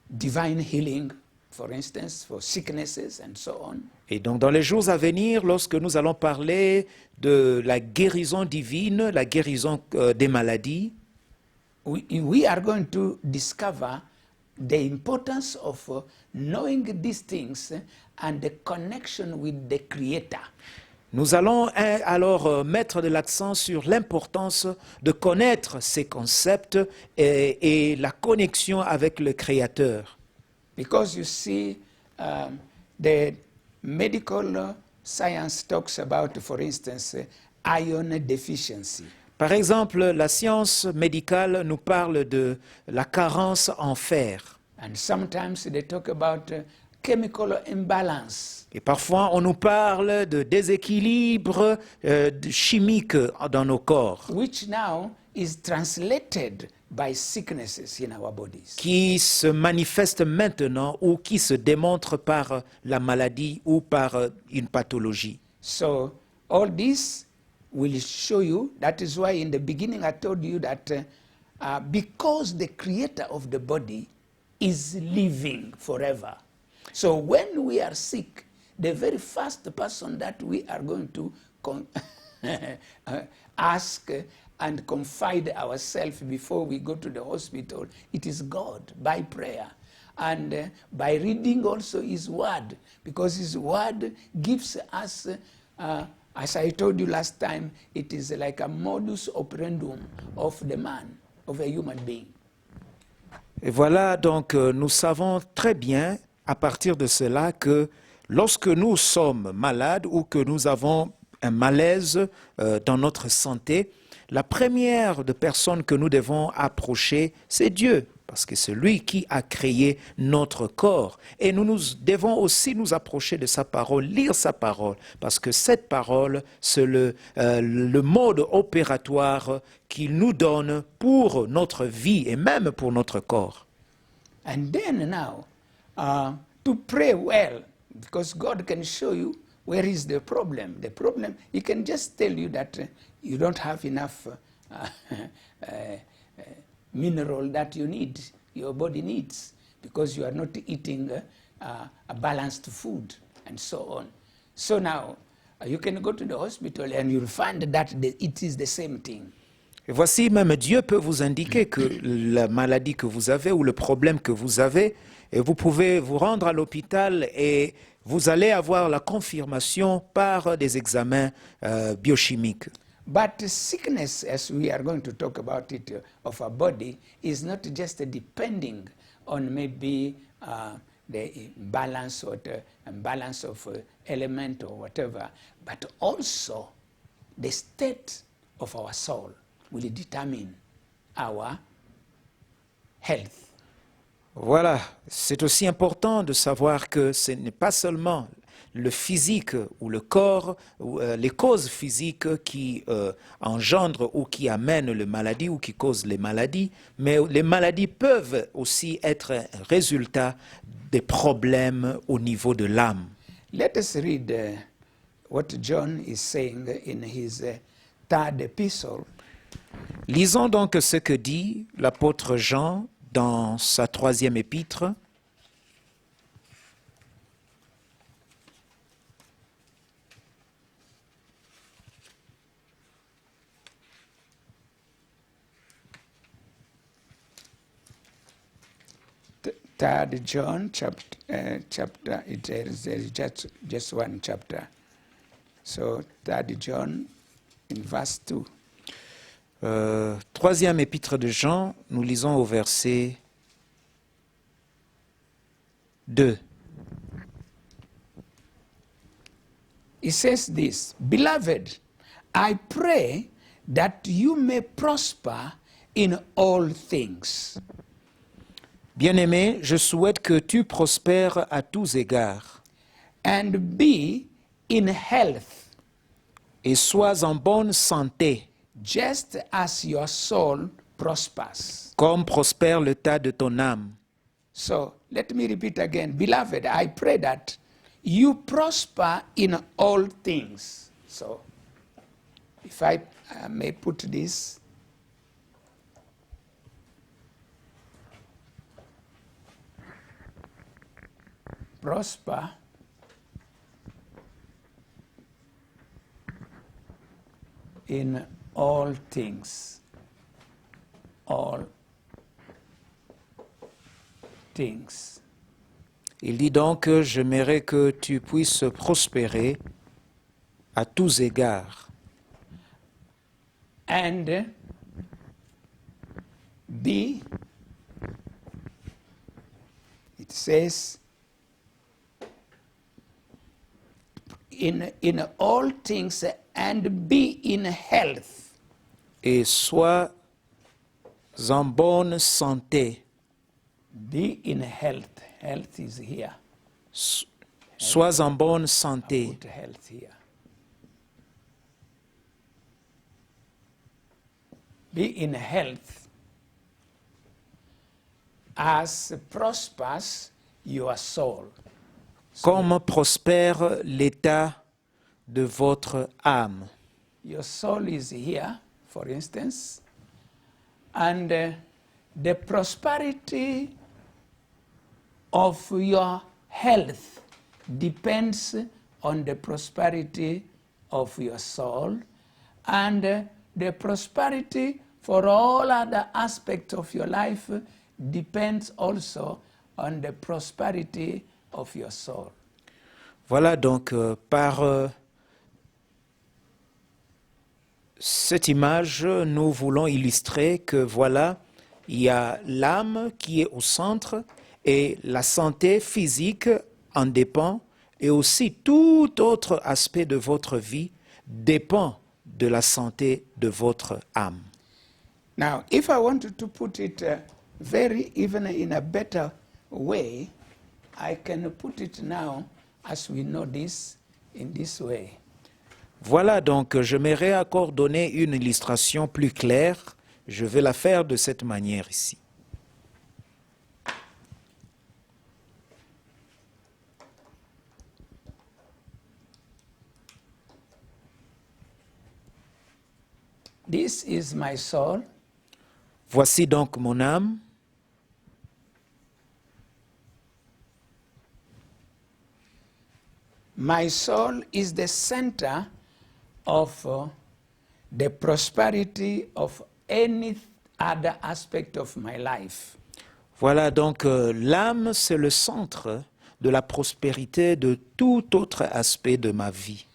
divine healing, for instance, for sicknesses and so on, Et donc dans les jours à venir, lorsque nous allons parler de la guérison divine, la guérison des maladies, we are going to discover the importance of knowing these things and the connection with the Creator. nous allons alors mettre de l'accent sur l'importance de connaître ces concepts et la connexion avec le Créateur. Because you see, the medical science talks about, for instance, iron deficiency. Par exemple, la science médicale nous parle de la carence en fer. And sometimes they talk about chemical imbalance. Et parfois, on nous parle de déséquilibre chimique dans nos corps, Which now is translated by sicknesses in our bodies. qui se manifeste maintenant ou qui se démontre par la maladie ou par une pathologie. So all this will show you. That is why in the beginning I told you that because the creator of the body is living forever. So when we are sick, the very first person that we are going to ask and confide ourselves before we go to the hospital, it is God, by prayer. And by reading also His Word, because His Word gives us, as I told you last time, it is like a modus operandum of the man, of a human being. Et voilà, donc nous savons très bien à partir de cela que lorsque nous sommes malades ou que nous avons un malaise dans notre santé, la première de personnes que nous devons approcher, c'est Dieu, parce que c'est lui qui a créé notre corps. Et nous devons aussi nous approcher de sa parole, lire sa parole, parce que cette parole, c'est le mode opératoire qu'il nous donne pour notre vie et même pour notre corps. And then now, to pray well, because God can show you where is the problem. The problem, He can just tell you that you don't have enough mineral that you need, your body needs, because you are not eating a balanced food, and so on. So now, you can go to the hospital and you'll find that it is the same thing. Et voici, même Dieu peut vous indiquer que la maladie que vous avez ou le problème que vous avez, et vous pouvez vous rendre à l'hôpital et vous allez avoir la confirmation par des examens biochimiques. But sickness, as we are going to talk about it, of our body, is not just depending on maybe the balance or the imbalance of element or whatever, but also the state of our soul will determine our health. Voilà, c'est aussi important de savoir que ce n'est pas seulement le physique ou le corps, ou, les causes physiques qui engendrent ou qui amènent les maladies ou qui causent les maladies, mais les maladies peuvent aussi être un résultat des problèmes au niveau de l'âme. Let us read what John is saying in his third epistle. Lisons donc ce que dit l'apôtre Jean dans sa troisième épître. 3 John chapter, there is just one chapter. So 3 John in verse 2. Troisième épître de Jean, nous lisons au verset 2. It says this, Beloved, I pray that you may prosper in all things. Bien-aimé, je souhaite que tu prospères à tous égards And be in health, et sois en bonne santé, just as your soul prospers. comme prospère l'état de ton âme. So let me repeat again. Beloved, I pray that you prosper in all things. So if I may put this. Prosper in all things. All things. Il dit donc, j'aimerais que tu puisses prospérer à tous égards And be, it says, in all things and be in health. et sois en bonne santé. Be in health. Health is here. Sois en bonne santé. Put health here. Be in health as prospers your soul. Comme prospère l'état de votre âme. Your soul is here, for instance, and the prosperity of your health depends on the prosperity of your soul, and the prosperity for all other aspects of your life depends also on the prosperity of your soul. Voilà donc par cette image, nous voulons illustrer que voilà, il y a l'âme qui est au centre et la santé physique en dépend et aussi tout autre aspect de votre vie dépend de la santé de votre âme. Now, if I wanted to put it very even in a better way, I can put it now, as we know this, in this way. Voilà donc, j'aimerais encore donner une illustration plus claire. Je vais la faire de cette manière ici. This is my soul. Voici donc mon âme. My soul is the center of the prosperity of any other aspect of my life. Voilà donc l'âme, c'est le centre de la prospérité de tout autre aspect de ma vie.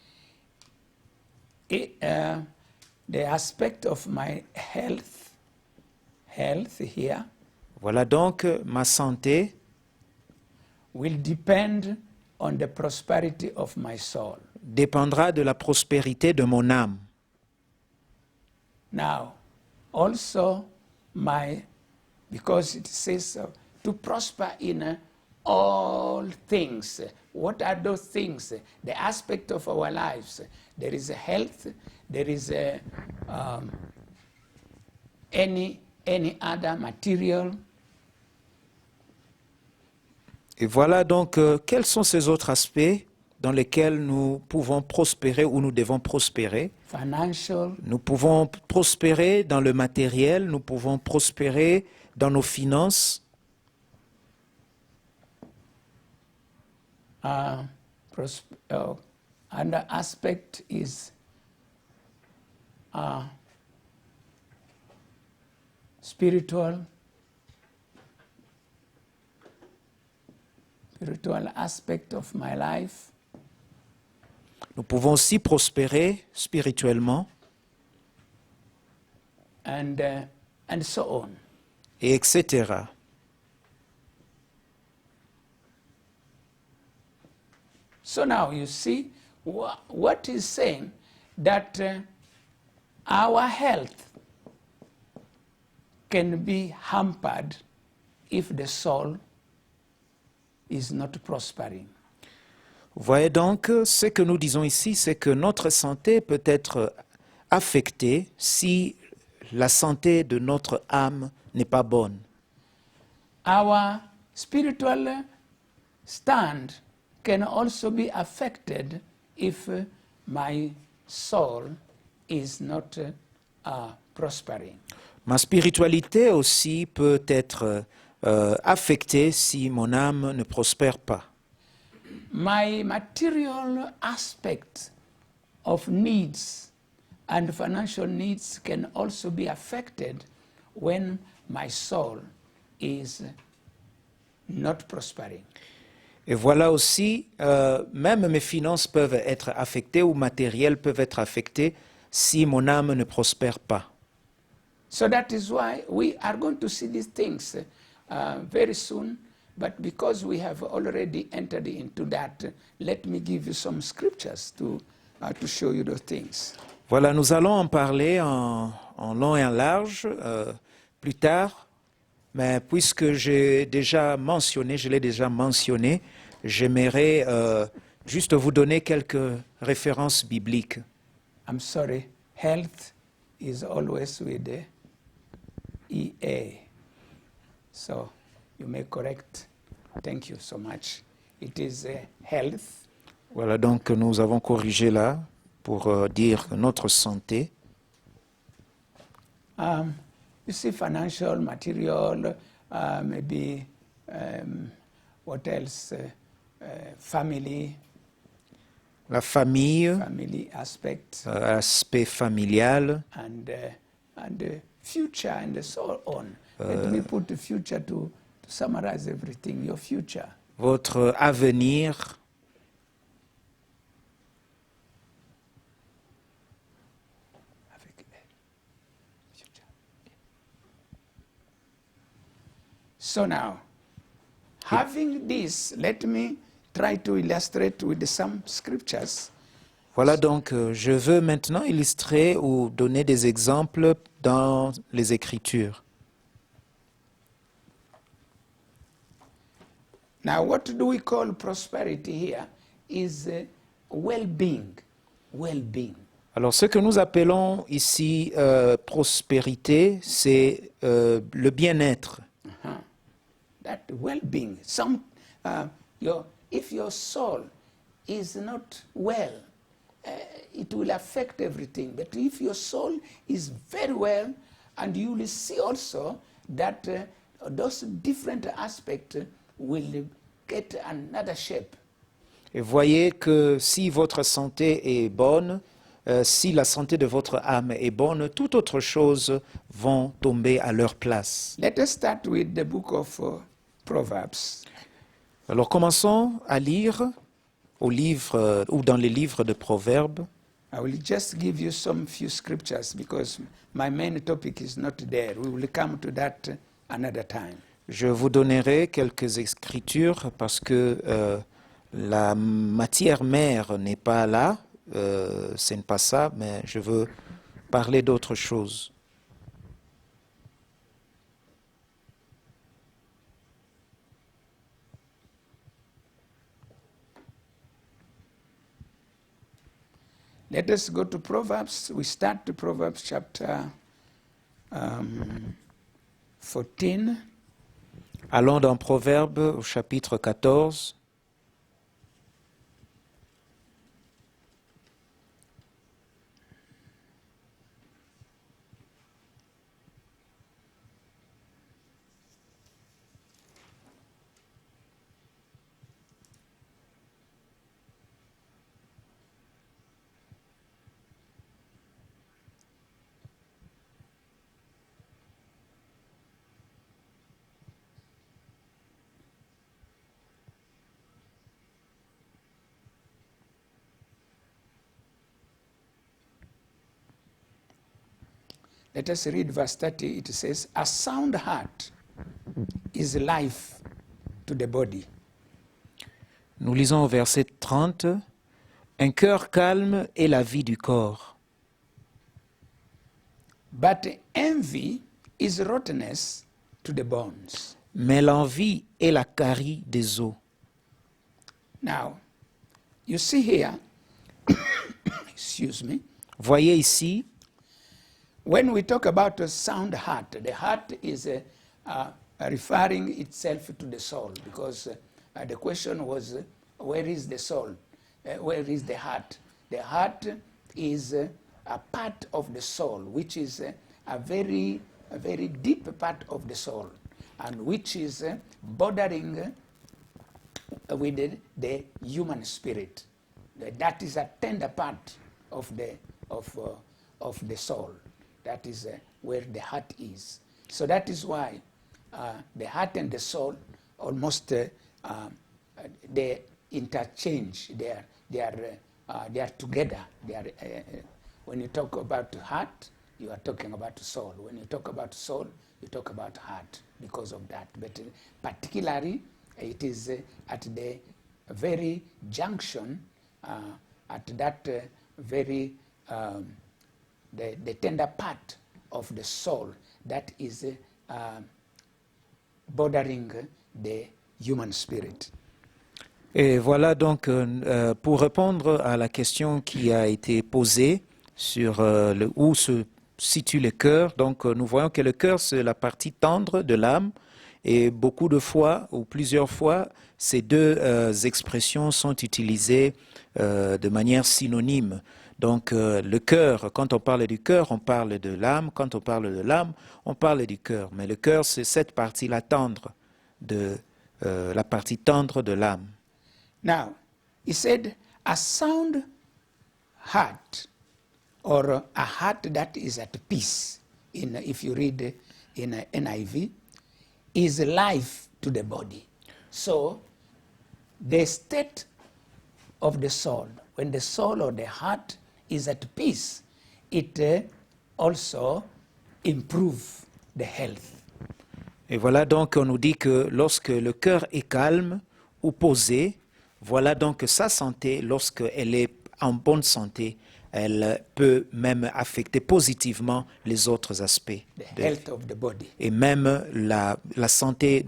The aspect of my health here, Voilà donc ma santé will depend on the prosperity of my soul. dépendra de la prospérité de mon âme. Now, also because it says to prosper in all things. What are those things? The aspect of our lives. There is health, there is any other material. Et voilà donc quels sont ces autres aspects dans lesquels nous pouvons prospérer ou nous devons prospérer. Financial, Nous pouvons prospérer dans le matériel, nous pouvons prospérer dans nos finances. another aspect is spiritual. spiritual aspect of my life, Nous pouvons aussi prospérer spirituellement, and so on. et etc. So now you see what is saying that our health can be hampered if the soul is not prospering. Vous voyez donc, ce que nous disons ici, c'est que notre santé peut être affectée si la santé de notre âme n'est pas bonne. Our spiritual stand can also be affected if my soul is not prospering. Ma spiritualité aussi peut être affectée si mon âme ne prospère pas. My material aspect of needs and financial needs can also be affected when my soul is not prospering. Et voilà aussi, même mes finances peuvent être affectées ou matérielles peuvent être affectées si mon âme ne prospère pas. So that is why we are going to see these things very soon. But because we have already entered into that, let me give you some scriptures to show you those things. Voilà, nous allons en parler en long et en large plus tard, mais puisque je l'ai déjà mentionné, j'aimerais juste vous donner quelques références bibliques. I'm sorry, health is always with the EA. So you may correct. Thank you so much. It is health. Voilà, donc nous avons corrigé là pour dire que notre santé. You see, financial, material, maybe what else? Family La famille, aspect, aspect familial, and the future, and so on. Let me put the future to summarize everything. Your future. votre avenir, So now, having this, let me try to illustrate with some scriptures. Voilà donc, je veux maintenant illustrer ou donner des exemples dans les Écritures. Now, what do we call prosperity here is well-being. Well-being. Alors, ce que nous appelons ici prospérité, c'est le bien-être. That well-being. If your soul is not well, it will affect everything. But if your soul is very well, and you will see also that those different aspects will get another shape. Et voyez que si votre santé est bonne, si la santé de votre âme est bonne, toute autre chose vont tomber à leur place. Let us start with the book of Proverbs. Alors commençons à lire au livre ou dans les livres de Proverbes. I will just give you some few scriptures because my main topic is not there. We will come to that another time. Je vous donnerai quelques écritures parce que la matière mère n'est pas là, ce n'est pas ça, mais je veux parler d'autre chose. Let us go to Proverbs. We start to Proverbs chapter 14. Allons dans Proverbes au chapitre 14. let us read verse 30. It says, a sound heart is life to the body. Nous lisons au verset 30, un cœur calme est la vie du corps. But envy is rottenness to the bones. Mais l'envie est la carie des os. Now, you see here, excuse me, Voyez ici, when we talk about a sound heart, the heart is referring itself to the soul, because the question was, where is the soul? Where is the heart? The heart is a part of the soul, which is a very deep part of the soul, and which is bordering with the human spirit. That is a tender part of the soul. That is where the heart is. So that is why the heart and the soul almost they interchange. They are together. When you talk about heart, you are talking about soul. When you talk about soul, you talk about heart because of that. But particularly, it is at the very junction, at that very the tender part of the soul that is bordering the human spirit. et voilà donc pour répondre à la question qui a été posée sur où se situe le cœur. Donc nous voyons que le cœur, c'est la partie tendre de l'âme, et beaucoup de fois ou plusieurs fois, ces deux expressions sont utilisées de manière synonyme. Donc le cœur, quand on parle du cœur, on parle de l'âme. Quand on parle de l'âme, on parle du cœur. Mais le cœur, c'est cette partie-là tendre, la partie tendre de l'âme. Now, he said, a sound heart, or a heart that is at peace, if you read in NIV, is life to the body. So, the state of the soul, when the soul or the heart is at peace, it also improves the health. Et voilà donc, on nous dit que lorsque le cœur est calme ou posé, voilà donc que sa santé, lorsqu'elle est en bonne santé, elle peut même affecter positivement les autres aspects. The health of the body. Et même la santé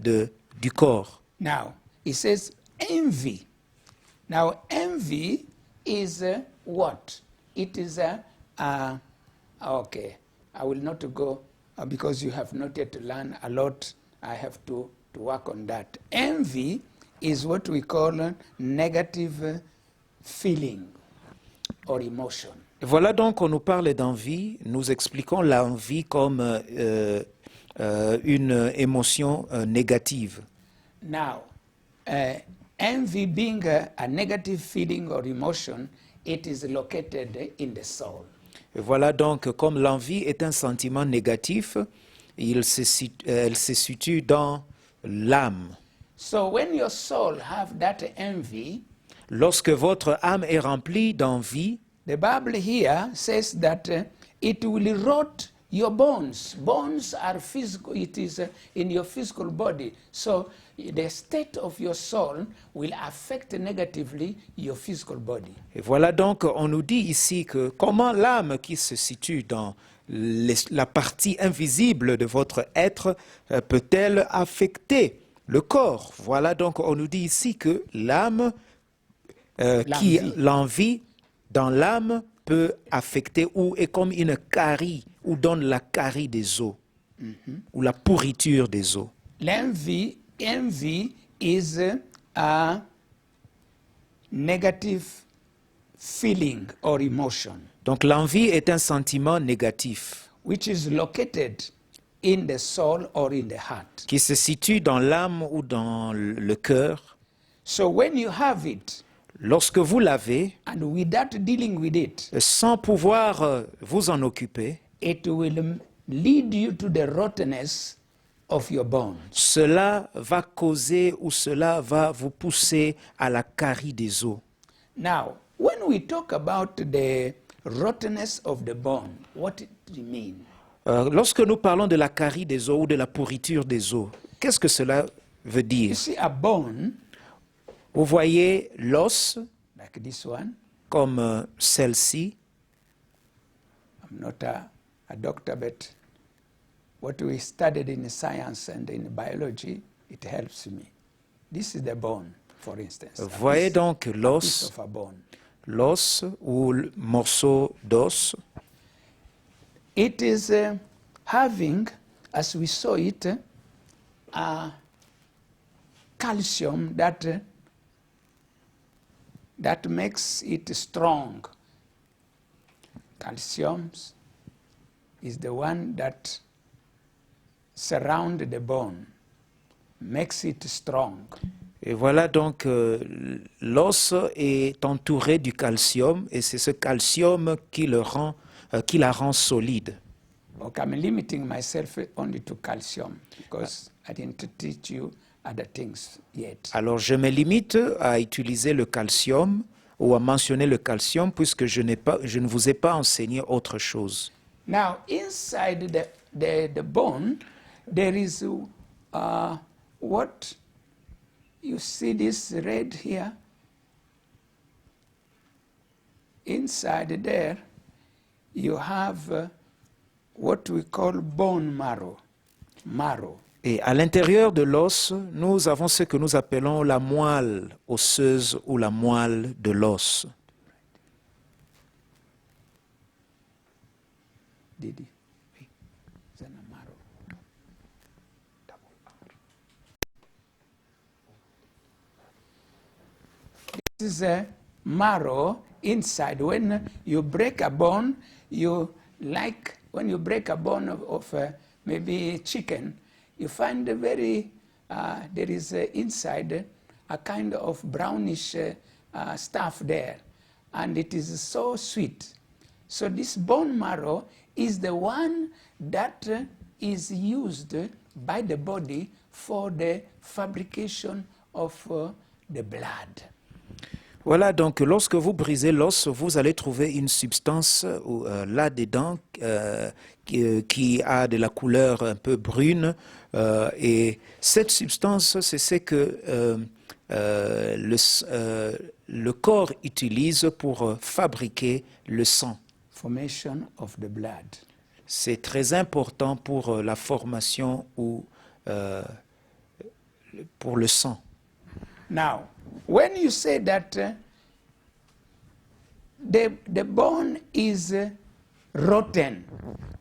du corps. Now, he says envy. Now, envy is what? It is okay, I will not go because you have not yet learned a lot. I have to work on that. Envy is what we call negative feeling or emotion. Voilà donc on nous parle d'envie. Nous expliquons l'envie comme une émotion négative. Now, envy being a negative feeling or emotion, it is located in the soul. Et voilà donc comme l'envie est un sentiment négatif, elle se situe dans l'âme. So when your soul have that envy, lorsque votre âme est remplie d'envie, the Bible here says that it will rot your bones. Bones are physical, it is in your physical body. So the state of your soul will affect negatively your physical body. Et voilà donc, on nous dit ici que comment l'âme qui se situe dans la partie invisible de votre être peut-elle affecter le corps. Voilà donc, on nous dit ici que l'âme, l'envie dans l'âme peut affecter ou est comme une carie, ou donne la carie des os, ou la pourriture des os. Envy is a negative feeling or emotion. Donc l'envie est un sentiment négatif. Which is located in the soul or in the heart. Qui se situe dans l'âme ou dans le cœur. So when you have it, lorsque vous l'avez, and without dealing with it, sans pouvoir vous en occuper, it will lead you to the rottenness of your bones. Cela va causer ou cela va vous pousser à la carie des os. Now, when we talk about the rottenness of the bone, what it means? Lorsque nous parlons de la carie des os ou de la pourriture des os, qu'est-ce que cela veut You dire? see a bone, Vous voyez l'os like this one. comme celle-ci. I'm not a doctor, but what we studied in science and in biology, it helps me. This is the bone, for instance. A Voyez piece- donc a piece l'os, of a bone. l'os ou le morceau d'os. It is having, as we saw it, calcium that makes it strong. Calcium is the one that surround the bone, makes it strong. Et voilà donc l'os est entouré du calcium et c'est ce calcium qui la rend solide. Okay, I'm limiting myself only to calcium because I didn't teach you other things yet. Alors je me limite à utiliser le calcium ou à mentionner le calcium puisque je ne vous ai pas enseigné autre chose. Now, inside the bone, there is what you see this red here. Inside there, you have what we call bone marrow. Marrow. Et à l'intérieur de l'os, nous avons ce que nous appelons la moelle osseuse ou la moelle de l'os. Didi. Zana marrow. This is a marrow inside. When you break a bone, when you break a bone of maybe chicken, you find there is inside a kind of brownish stuff there, and it is so sweet. So this bone marrow is the one that is used by the body for the fabrication of the blood. Voilà, donc lorsque vous brisez l'os, vous allez trouver une substance là-dedans qui a de la couleur un peu brune. Et cette substance, c'est ce que le corps utilise pour fabriquer le sang. Formation of the blood. C'est très important pour la formation ou pour le sang. Now, when you say that the bone is rotten,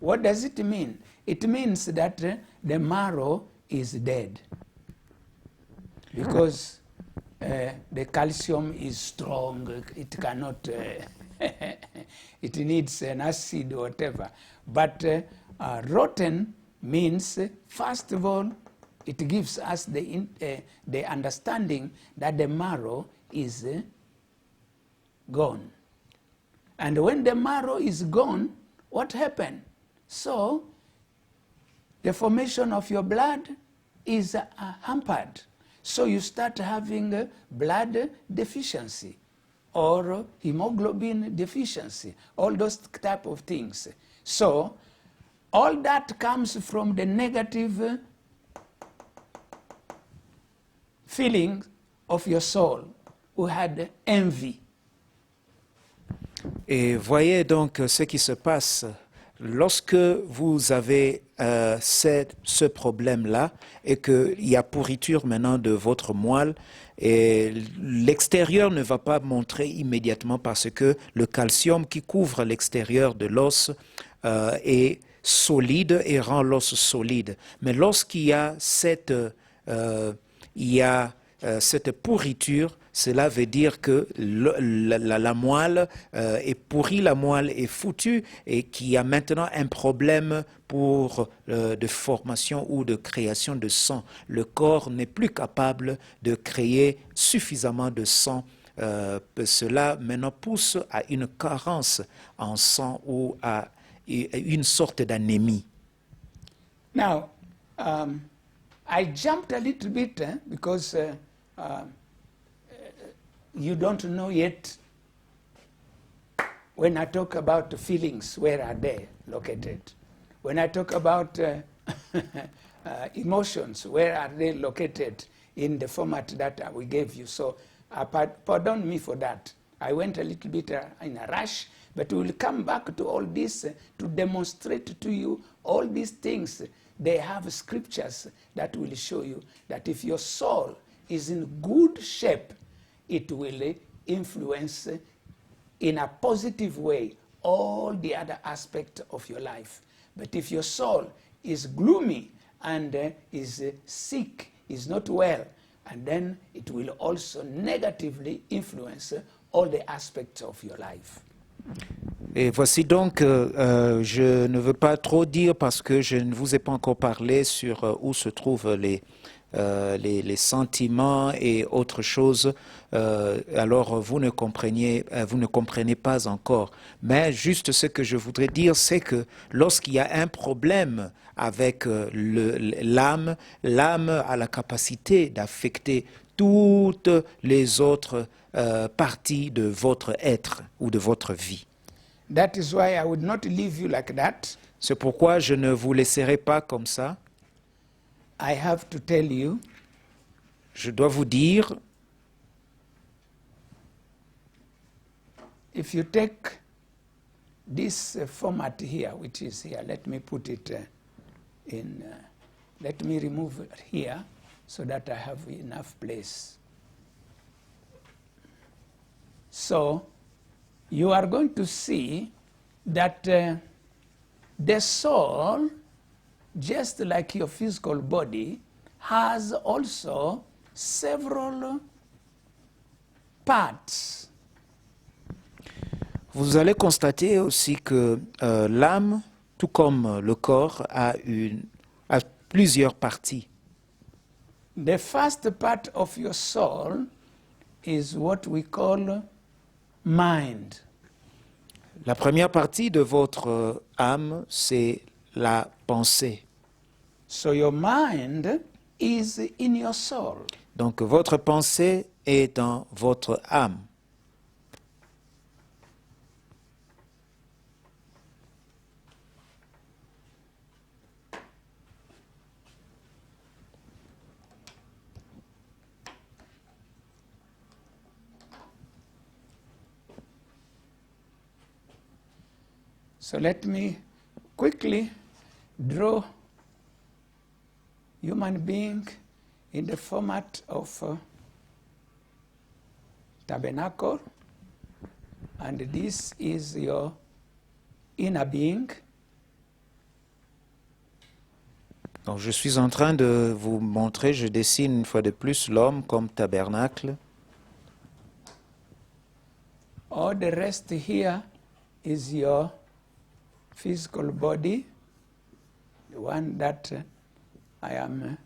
what does it mean? It means that the marrow is dead because the calcium is strong. It cannot. It needs an acid or whatever. But rotten means, first of all, it gives us the understanding that the marrow is gone. And when the marrow is gone, what happened? So, the formation of your blood is hampered. So you start having blood deficiency or hemoglobin deficiency, all those type of things. So, all that comes from the negative feeling of your soul, who had envy. Et voyez donc ce qui se passe lorsque vous avez ce problème-là et qu'il y a pourriture maintenant de votre moelle. Et l'extérieur ne va pas montrer immédiatement parce que le calcium qui couvre l'extérieur de l'os est solide et rend l'os solide. Mais lorsqu'il y a cette pourriture, cela veut dire que la moelle est pourrie, la moelle est foutue et qu'il y a maintenant un problème de formation ou de création de sang. Le corps n'est plus capable de créer suffisamment de sang. Cela maintenant pousse à une carence en sang ou à une sorte d'anémie. Now, I jumped a little bit because you don't know yet when I talk about the feelings, where are they located? When I talk about emotions, where are they located in the format that we gave you? So pardon me for that. I went a little bit in a rush, but we will come back to all this to demonstrate to you all these things. They have scriptures that will show you that if your soul is in good shape, it will influence in a positive way all the other aspects of your life. But if your soul is gloomy and is sick, is not well, and then it will also negatively influence all the aspects of your life. Et voici donc, je ne veux pas trop dire parce que je ne vous ai pas encore parlé sur où se trouvent les sentiments et autres choses. Alors vous ne comprenez pas encore. Mais juste ce que je voudrais dire, c'est que lorsqu'il y a un problème avec l'âme, l'âme a la capacité d'affecter toutes les autres parties de votre être ou de votre vie. That is why I would not leave you like that. C'est pourquoi je ne vous laisserai pas comme ça. I have to tell you, Je dois vous dire, if you take this format here, which is here, let me put it let me remove it here so that I have enough place. So, you are going to see that the soul, just like your physical body, has also several parts. vous allez constater aussi que l'âme, tout comme le corps, a plusieurs parties. The first part of your soul is what we call mind. La première partie de votre âme, c'est la pensée. So your mind is in your soul. Donc votre pensée est dans votre âme. So let me quickly draw human being in the format of tabernacle, and this is your inner being. Donc je suis en train de vous montrer, je dessine une fois de plus l'homme comme tabernacle. All the rest here is your physical body, the one that I am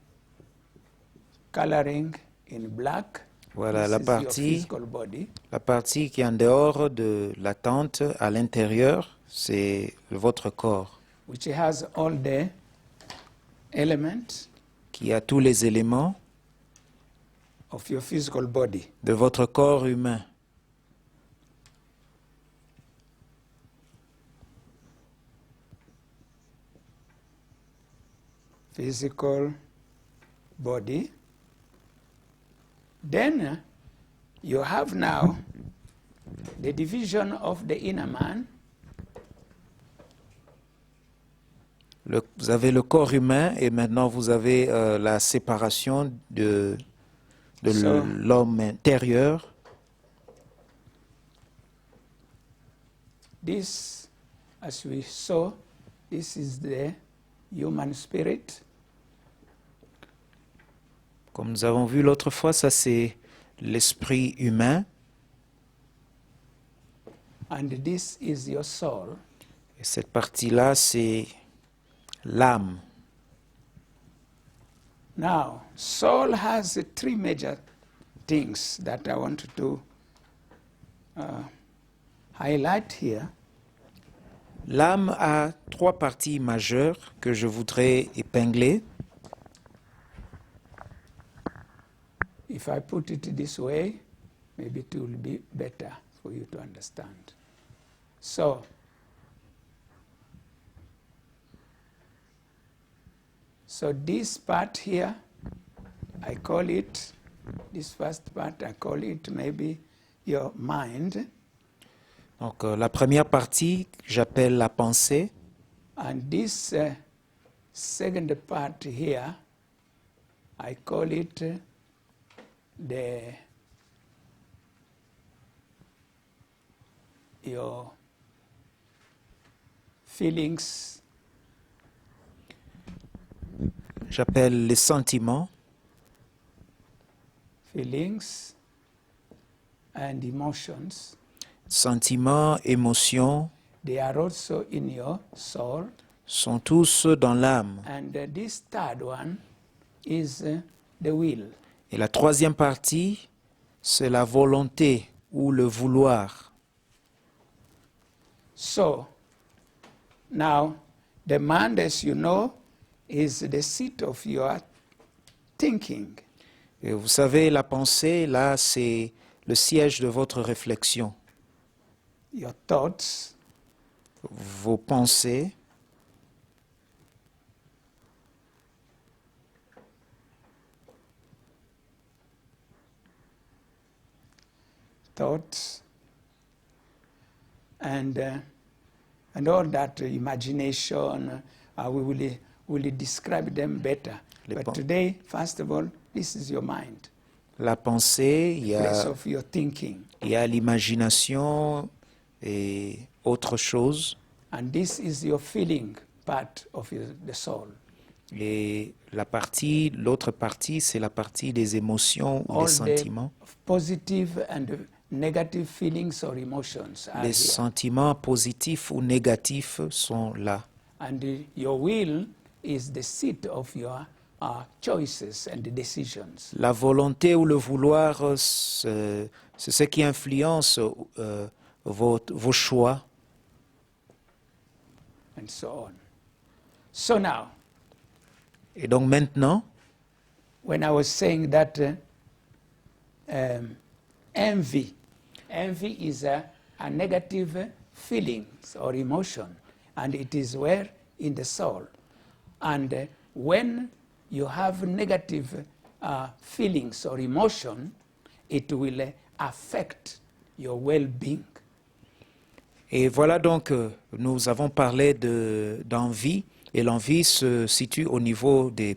coloring in black. Voilà This is your physical body. la partie qui est en dehors de la tente, à l'intérieur, c'est votre corps, Which has all the elements qui a tous les éléments of your physical body. de votre corps humain. Physical body. Then you have now the division of the inner man. Vous avez le corps humain et maintenant vous avez la séparation de l'homme intérieur. This, as we saw, this is the human spirit. Comme nous avons vu l'autre fois, ça c'est l'esprit humain And this is your soul. et cette partie-là c'est l'âme. Now, soul has three major things that I want to highlight here. L'âme a trois parties majeures que je voudrais épingler. If I put it this way, maybe it will be better for you to understand. So, So this part here, I call it, this first part, I call it maybe your mind. Donc la première partie, j'appelle la pensée. And this second part here, I call it your feelings, J'appelle les sentiments, feelings and emotions. sentiments, émotions, They are also in your soul. sont tous dans l'âme. And this third one is the will. Et la troisième partie, c'est la volonté ou le vouloir. So, now, the mind, as you know, is the seat of your thinking. Et vous savez, la pensée, là, c'est le siège de votre réflexion. Your thoughts, Vos pensées, and all that imagination, we will describe them better. Les But pen- today, first of all, this is your mind, la pensée, place of your thinking. il y a l'imagination et autre chose. And this is your feeling part of the soul. Et l'autre partie, c'est la partie des émotions ou All des the sentiments. positive and negative feelings or emotions are Les here. sentiments positifs ou négatifs sont là. And your will is the seat of your choices and decisions. La volonté ou le vouloir, c'est ce qui influence vos choix. And so on. So now, Et donc maintenant, when I was saying that envy is a negative feelings or emotion, and it is where in the soul. And when you have negative feelings or emotion, it will affect your well-being. et voilà donc, nous avons parlé d'envie, et l'envie se situe au niveau des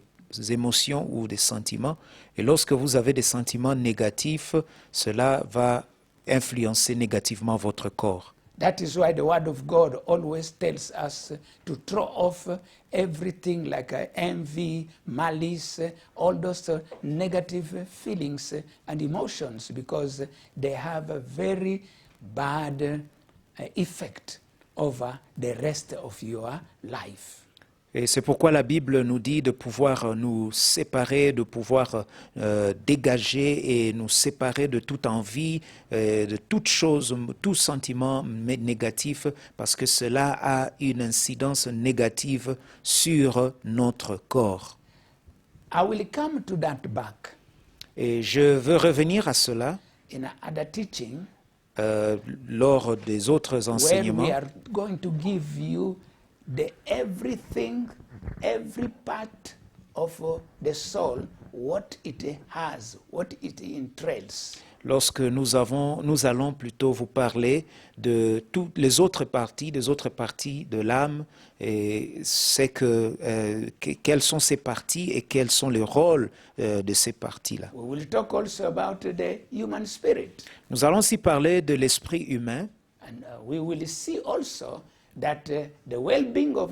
émotions ou des sentiments. Et lorsque vous avez des sentiments négatifs, cela va influencer négativement votre corps. That is why the Word of God always tells us to throw off everything like envy, malice, all those negative feelings and emotions, because they have a very bad effect over the rest of your life. Et c'est pourquoi la Bible nous dit de pouvoir nous séparer, de pouvoir dégager et nous séparer de toute envie, de toute chose, tout sentiment négatif, parce que cela a une incidence négative sur notre corps. I will come to that back Et je veux revenir à cela in another teaching lors des autres where enseignements, we are going to give you the everything, every part of the soul, what it has, what it entails. lorsque nous allons plutôt vous parler de toutes les autres parties, des autres parties de l'âme, et c'est quelles sont ces parties et quels sont les rôles de ces parties-là. We will talk also about the human spirit. Nous allons aussi parler de l'esprit humain, And we will see also that the well-being of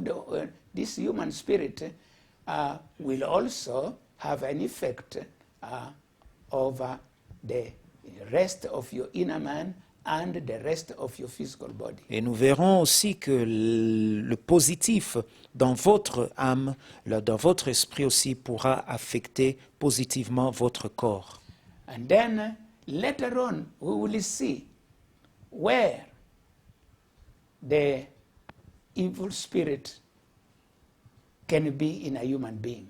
this human spirit will also have an effect over the rest of your inner man and the rest of your physical body. et nous verrons aussi que le positif dans votre âme, dans votre esprit aussi, pourra affecter positivement votre corps. And then later on, we will see where the evil spirit can be in a human being.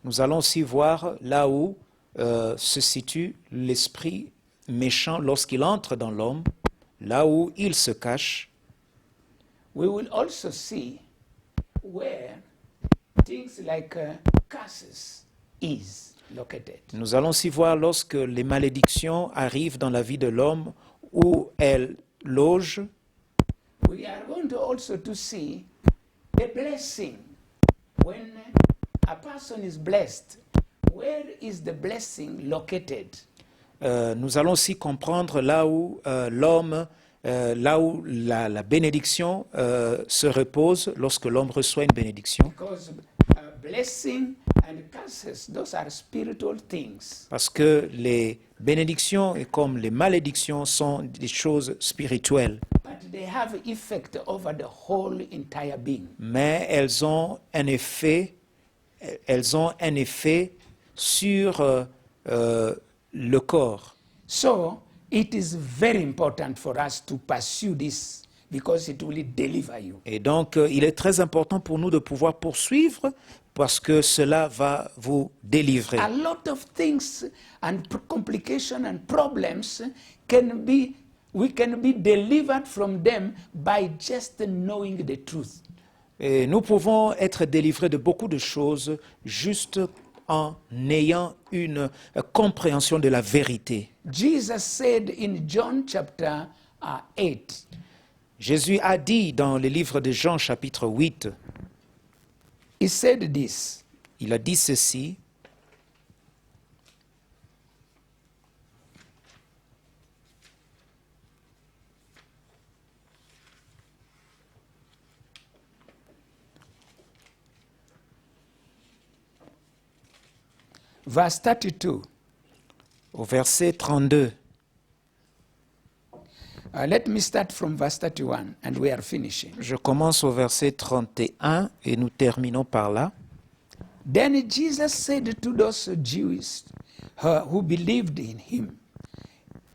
Nous allons aussi voir là où se situe l'esprit méchant lorsqu'il entre dans l'homme, là où il se cache. We will also see where things like curses is located. Nous allons aussi voir lorsque les malédictions arrivent dans la vie de l'homme, où elles logent. We are going to also to see the blessing. When a person is blessed, where is the blessing located? Nous allons aussi comprendre là où l'homme, là où la bénédiction se repose lorsque l'homme reçoit une bénédiction. Because blessing and curses, those are spiritual things. Parce que les bénédictions et comme les malédictions sont des choses spirituelles. But they have effect over the whole entire being. Mais elles ont un effet sur le corps. So it is very important for us to pursue this because it will deliver you. Et donc, il est très important pour nous de pouvoir poursuivre parce que cela va vous délivrer. A lot of things and complications and problems we can be delivered from them by just knowing the truth. Et nous pouvons être délivrés de beaucoup de choses juste en ayant une compréhension de la vérité. Jesus said in John chapter 8, Jésus a dit dans le livre de Jean chapitre 8, he said this, il a dit ceci, verse 32. au verset 32. Let me start from verse 31 and we are finishing. Je commence au verset 31 et nous terminons par là. Then Jesus said to those Jews who believed in him,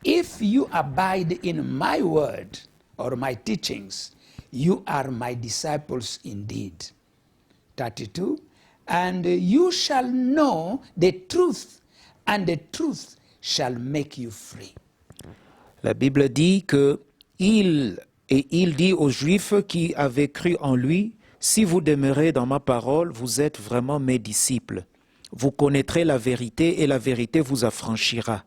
if you abide in my word or my teachings, you are my disciples indeed. 32. And you shall know the truth, and the truth shall make you free. La Bible dit que il dit aux Juifs qui avaient cru en lui, si vous demeurez dans ma parole, vous êtes vraiment mes disciples. Vous connaîtrez la vérité et la vérité vous affranchira.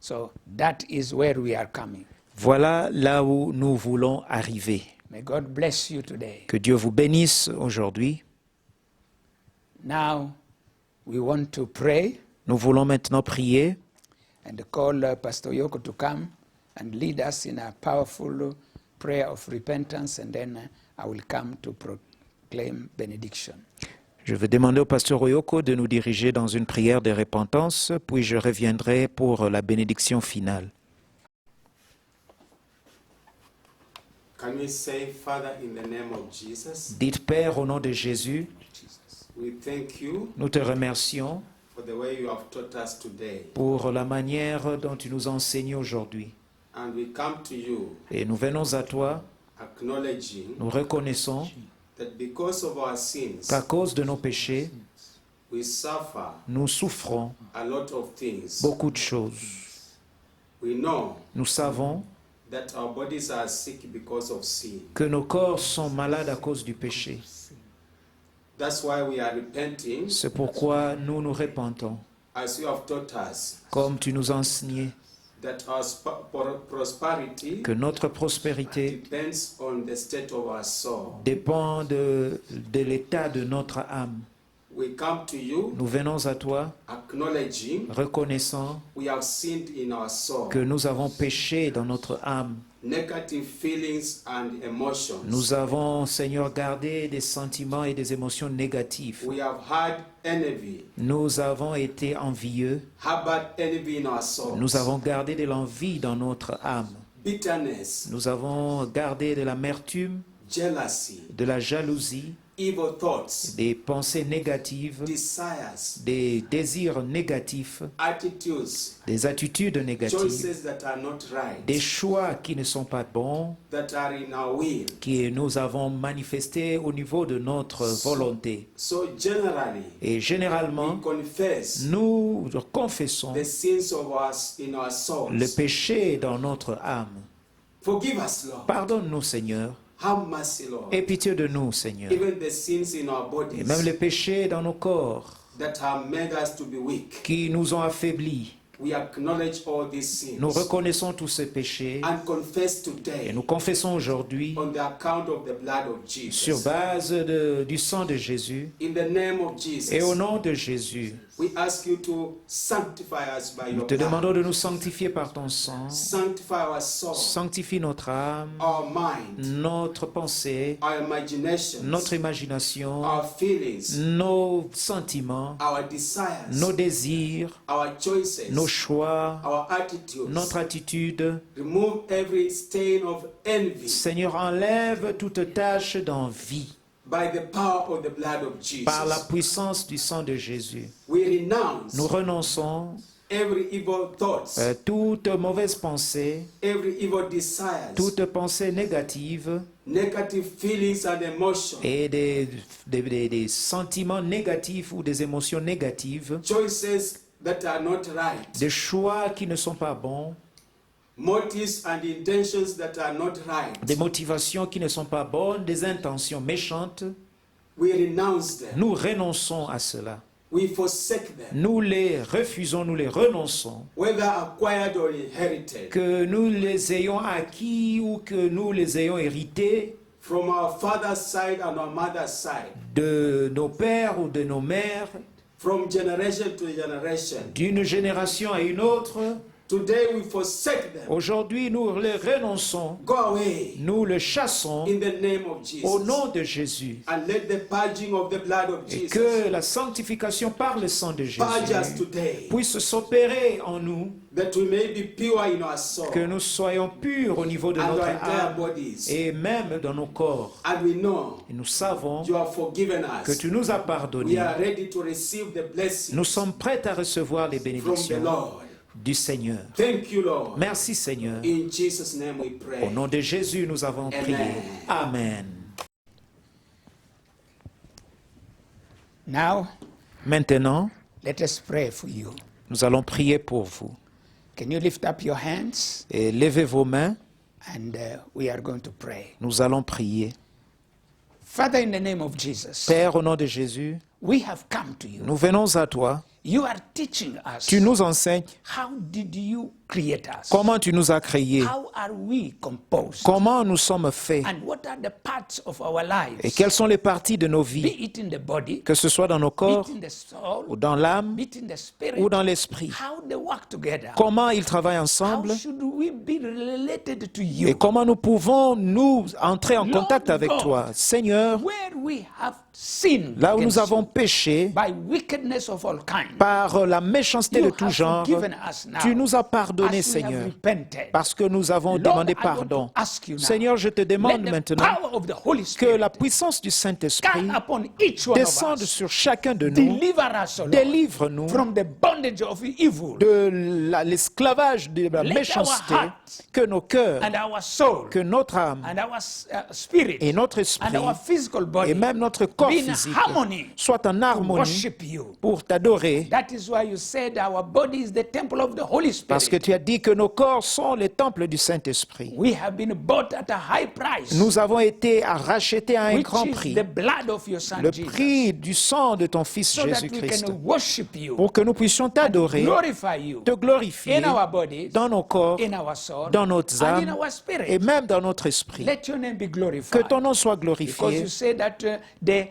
So that is where we are coming. Voilà là où nous voulons arriver. May God bless you today. Que Dieu vous bénisse aujourd'hui. Now we want to pray Nous voulons maintenant prier and call Pastor Yoko to come and lead us in a powerful prayer of repentance, and then I will come to proclaim benediction. Je vais demander au pasteur Oyoko de nous diriger dans une prière de repentance, puis je reviendrai pour la bénédiction finale. Can we say, Father, in the name of Jesus, Dites Père, au nom de Jésus, we thank you nous te remercions for the way you have taught us today. pour la manière dont tu nous enseignes aujourd'hui. And we come to you Et nous venons à toi, acknowledging nous reconnaissons that because of our sins, qu'à cause de nos péchés, we suffer nous souffrons a lot of things. beaucoup de choses. We know Nous savons that our bodies are sick because of sin. que nos corps sont malades à cause du péché. That's why we are repenting, C'est pourquoi nous nous repentons, as you have taught us, comme tu nous as enseigné, that our prosperity que notre prospérité depends on the state of our soul. dépend de l'état de notre âme. We come to you Nous venons à toi, acknowledging reconnaissant we have sinned in our soul. que nous avons péché dans notre âme. Negative feelings and emotions. Nous avons, Seigneur, gardé des sentiments et des émotions négatifs. We have had envy, Nous avons été envieux. harbored envy in our souls. Nous avons gardé de l'envie dans notre âme. Bitterness, Nous avons gardé de l'amertume, jealousy, de la jalousie, evil thoughts, des pensées négatives, desires, des désirs négatifs, attitudes, des attitudes négatives, choices that are not right, des choix qui ne sont pas bons, that are in our will. que nous avons manifestés au niveau de notre volonté. So generally, Et we généralement, confess nous confessons the sins of us in our souls. le péché dans notre âme. Forgive us, Lord. Pardonne-nous, Seigneur. Have mercy, Lord. Aie pitié de nous, Seigneur. Even the sins in our bodies Et même les péchés dans nos corps that have made us to be weak. qui nous ont affaiblis. We acknowledge all these sins Nous reconnaissons tous ces péchés and confess et today nous confessons aujourd'hui, on the account of the blood of sur Jesus. base du sang de Jésus In the name of et au Jesus, nom de Jésus, we ask you to sanctify us by nous your te demandons blood. de nous sanctifier par ton sang. Sanctify our soul, Sanctifie notre âme, our mind, notre pensée, our imaginations, notre imagination, our feelings, nos sentiments, our desires, nos désirs, our choices, nos choix, our attitudes. notre attitude. Remove every stain of envy Seigneur, enlève toute tache d'envie by the power of the blood of par la Jesus. puissance du sang de Jésus. We renounce Nous renonçons every evil thoughts, toute mauvaise pensée, every evil desires, toute pensée négative negative feelings and emotions, et des sentiments négatifs ou des émotions négatives, choices that are not right, des choix qui ne sont pas bons, motives and intentions that are not right. des motivations qui ne sont pas bonnes, des intentions méchantes. We renounce them. Nous renonçons à cela. We forsake them, Nous les refusons, nous les renonçons. whether acquired or inherited, Que nous les ayons acquis ou que nous les ayons hérités from our father's side and our mother's side, de nos pères ou de nos mères, from generation to generation. d'une génération à une autre. Today we forsake them. Aujourd'hui, nous les renonçons, Go away nous les chassons in the name of au Jesus. nom de Jésus. And let the purging of the blood of Et Jesus que la sanctification par le sang de purge us Jésus today, puisse s'opérer en nous, that we may be pure in our soul que nous soyons purs au niveau de and notre our entire âme bodies. et même dans nos corps. And we know Et nous savons you have forgiven que us. tu nous as We pardonné. are ready to receive the blessing Nous sommes prêts à recevoir les from the bénédictions Lord. du Seigneur. Thank you, Lord. Merci Seigneur. In Jesus' name we Au pray. nom de Jésus, nous avons prié. Amen. Now, Maintenant, let us pray for you. nous allons prier pour vous. Can you lift up your hands? Et levez vos mains, And we are going to pray. nous allons prier. Father, in the name of Jesus, Père, au nom de Jésus, we have come to you. nous venons à toi. You are teaching us. Tu nous enseignes How did you create us? comment tu nous as créés, How are we composed? comment nous sommes faits And what are the parts of our lives? et quelles sont les parties de nos Be vies, it in the body, que ce soit dans nos be corps it in the soul, ou dans l'âme be it in the spirit. ou dans l'esprit. How they work together. Comment ils travaillent How ensemble should we be related to et you? comment nous pouvons nous entrer en Lord contact avec God, toi. Seigneur, Where we have sinned là où nous against avons you péché by wickedness of all kinds, par la méchanceté you de tout have genre, forgiven us now, tu nous as pardonné, as we have Seigneur, repented. parce que nous avons Lord, demandé I want pardon. to ask you now, Seigneur, je te demande let the maintenant power of the Holy que Spirit la puissance du Saint-Esprit come upon each one of descende us. sur chacun de nous, Deliver us, O Lord, délivre-nous from the bondage of evil, de l'esclavage de la Let méchanceté, our hearts que nos cœurs, and our soul, que notre âme and our spirit, et notre and esprit our physical body et même notre corps be in physique harmony soient en to harmonie worship you. pour t'adorer, That is why you said our body is the temple of the Holy parce que Spirit. tu as dit que nos corps sont les temples du Saint-Esprit. We have been bought at a high price, Nous avons été rachetés à un which grand is prix, the blood of your Son le Jesus, prix du sang de ton Fils so that we Jésus-Christ, can worship you, pour que nous puissions t'adorer, glorify you te glorifier in our bodies, dans nos corps, in our soul, dans nos and in âmes our spirit. et même dans notre esprit. Let your name be Que glorified. ton nom soit Because glorifié, you say that the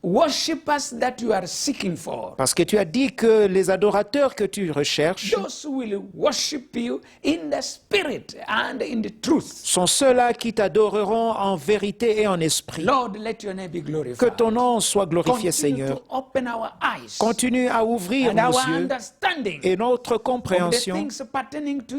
worshippers that you are seeking for, parce que tu as dit que les adorateurs que tu recherches those who will worship you in the spirit and in the truth. sont ceux-là qui t'adoreront en vérité et en esprit. Lord, let your name be Que glorified. ton nom soit glorifié, Continue Seigneur. to open our eyes Continue à ouvrir and nos our yeux understanding et notre of the compréhension things pertaining to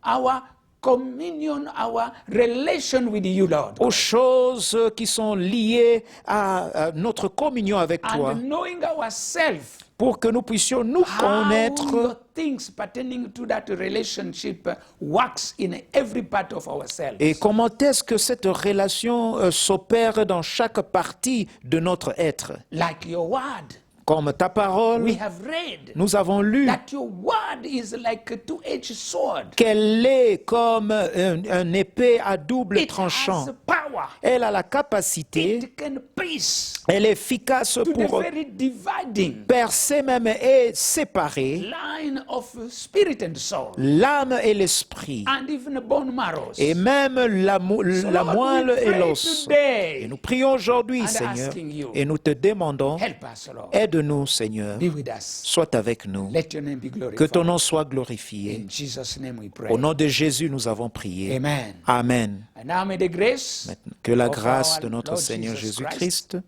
our communion, our relation with you, Lord. aux choses qui sont liées à notre communion avec toi, And knowing ourselves, pour que nous puissions nous how connaître your things pertaining to that relationship works in every part of ourselves. et comment est-ce que cette relation s'opère dans chaque partie de notre être. Like your word, Comme ta parole, we have read nous avons lu that your word is like a two-edged sword. qu'elle est comme un épée à double It tranchant. has power power. Elle a la capacité, It can pierce elle est efficace to the pour very dividing percer même et séparer line of spirit and soul, l'âme et l'esprit, and even bone marrows. et même la Lord, moelle we et pray l'os. today Et nous prions aujourd'hui, and Seigneur, asking you, et nous te demandons, help us, Lord. aide-nous, Seigneur, Be with us. sois avec nous, Let your name be que ton glorified. nom soit glorifié. In Jesus' name we pray. Au nom de Jésus, nous avons prié. Amen. Amen. And now may the grace Que la of grâce our de notre Lord Seigneur Jesus Jésus-Christ, and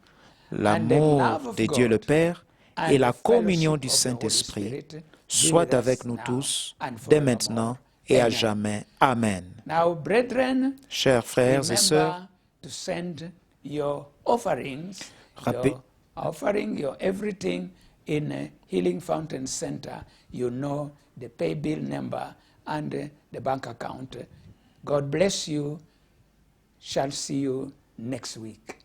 the l'amour love of de Dieu le God Père and et la the communion fellowship du of the Holy Saint-Esprit Spirit be soient with us avec nous now tous, and dès forevermore. maintenant et à Amen. jamais. Amen. Now, brethren, Chers frères et sœurs, remember to send your offerings, Rappel- your everything in Healing Fountain Center. You know the pay bill number and the bank account. God bless you. Shall see you next week.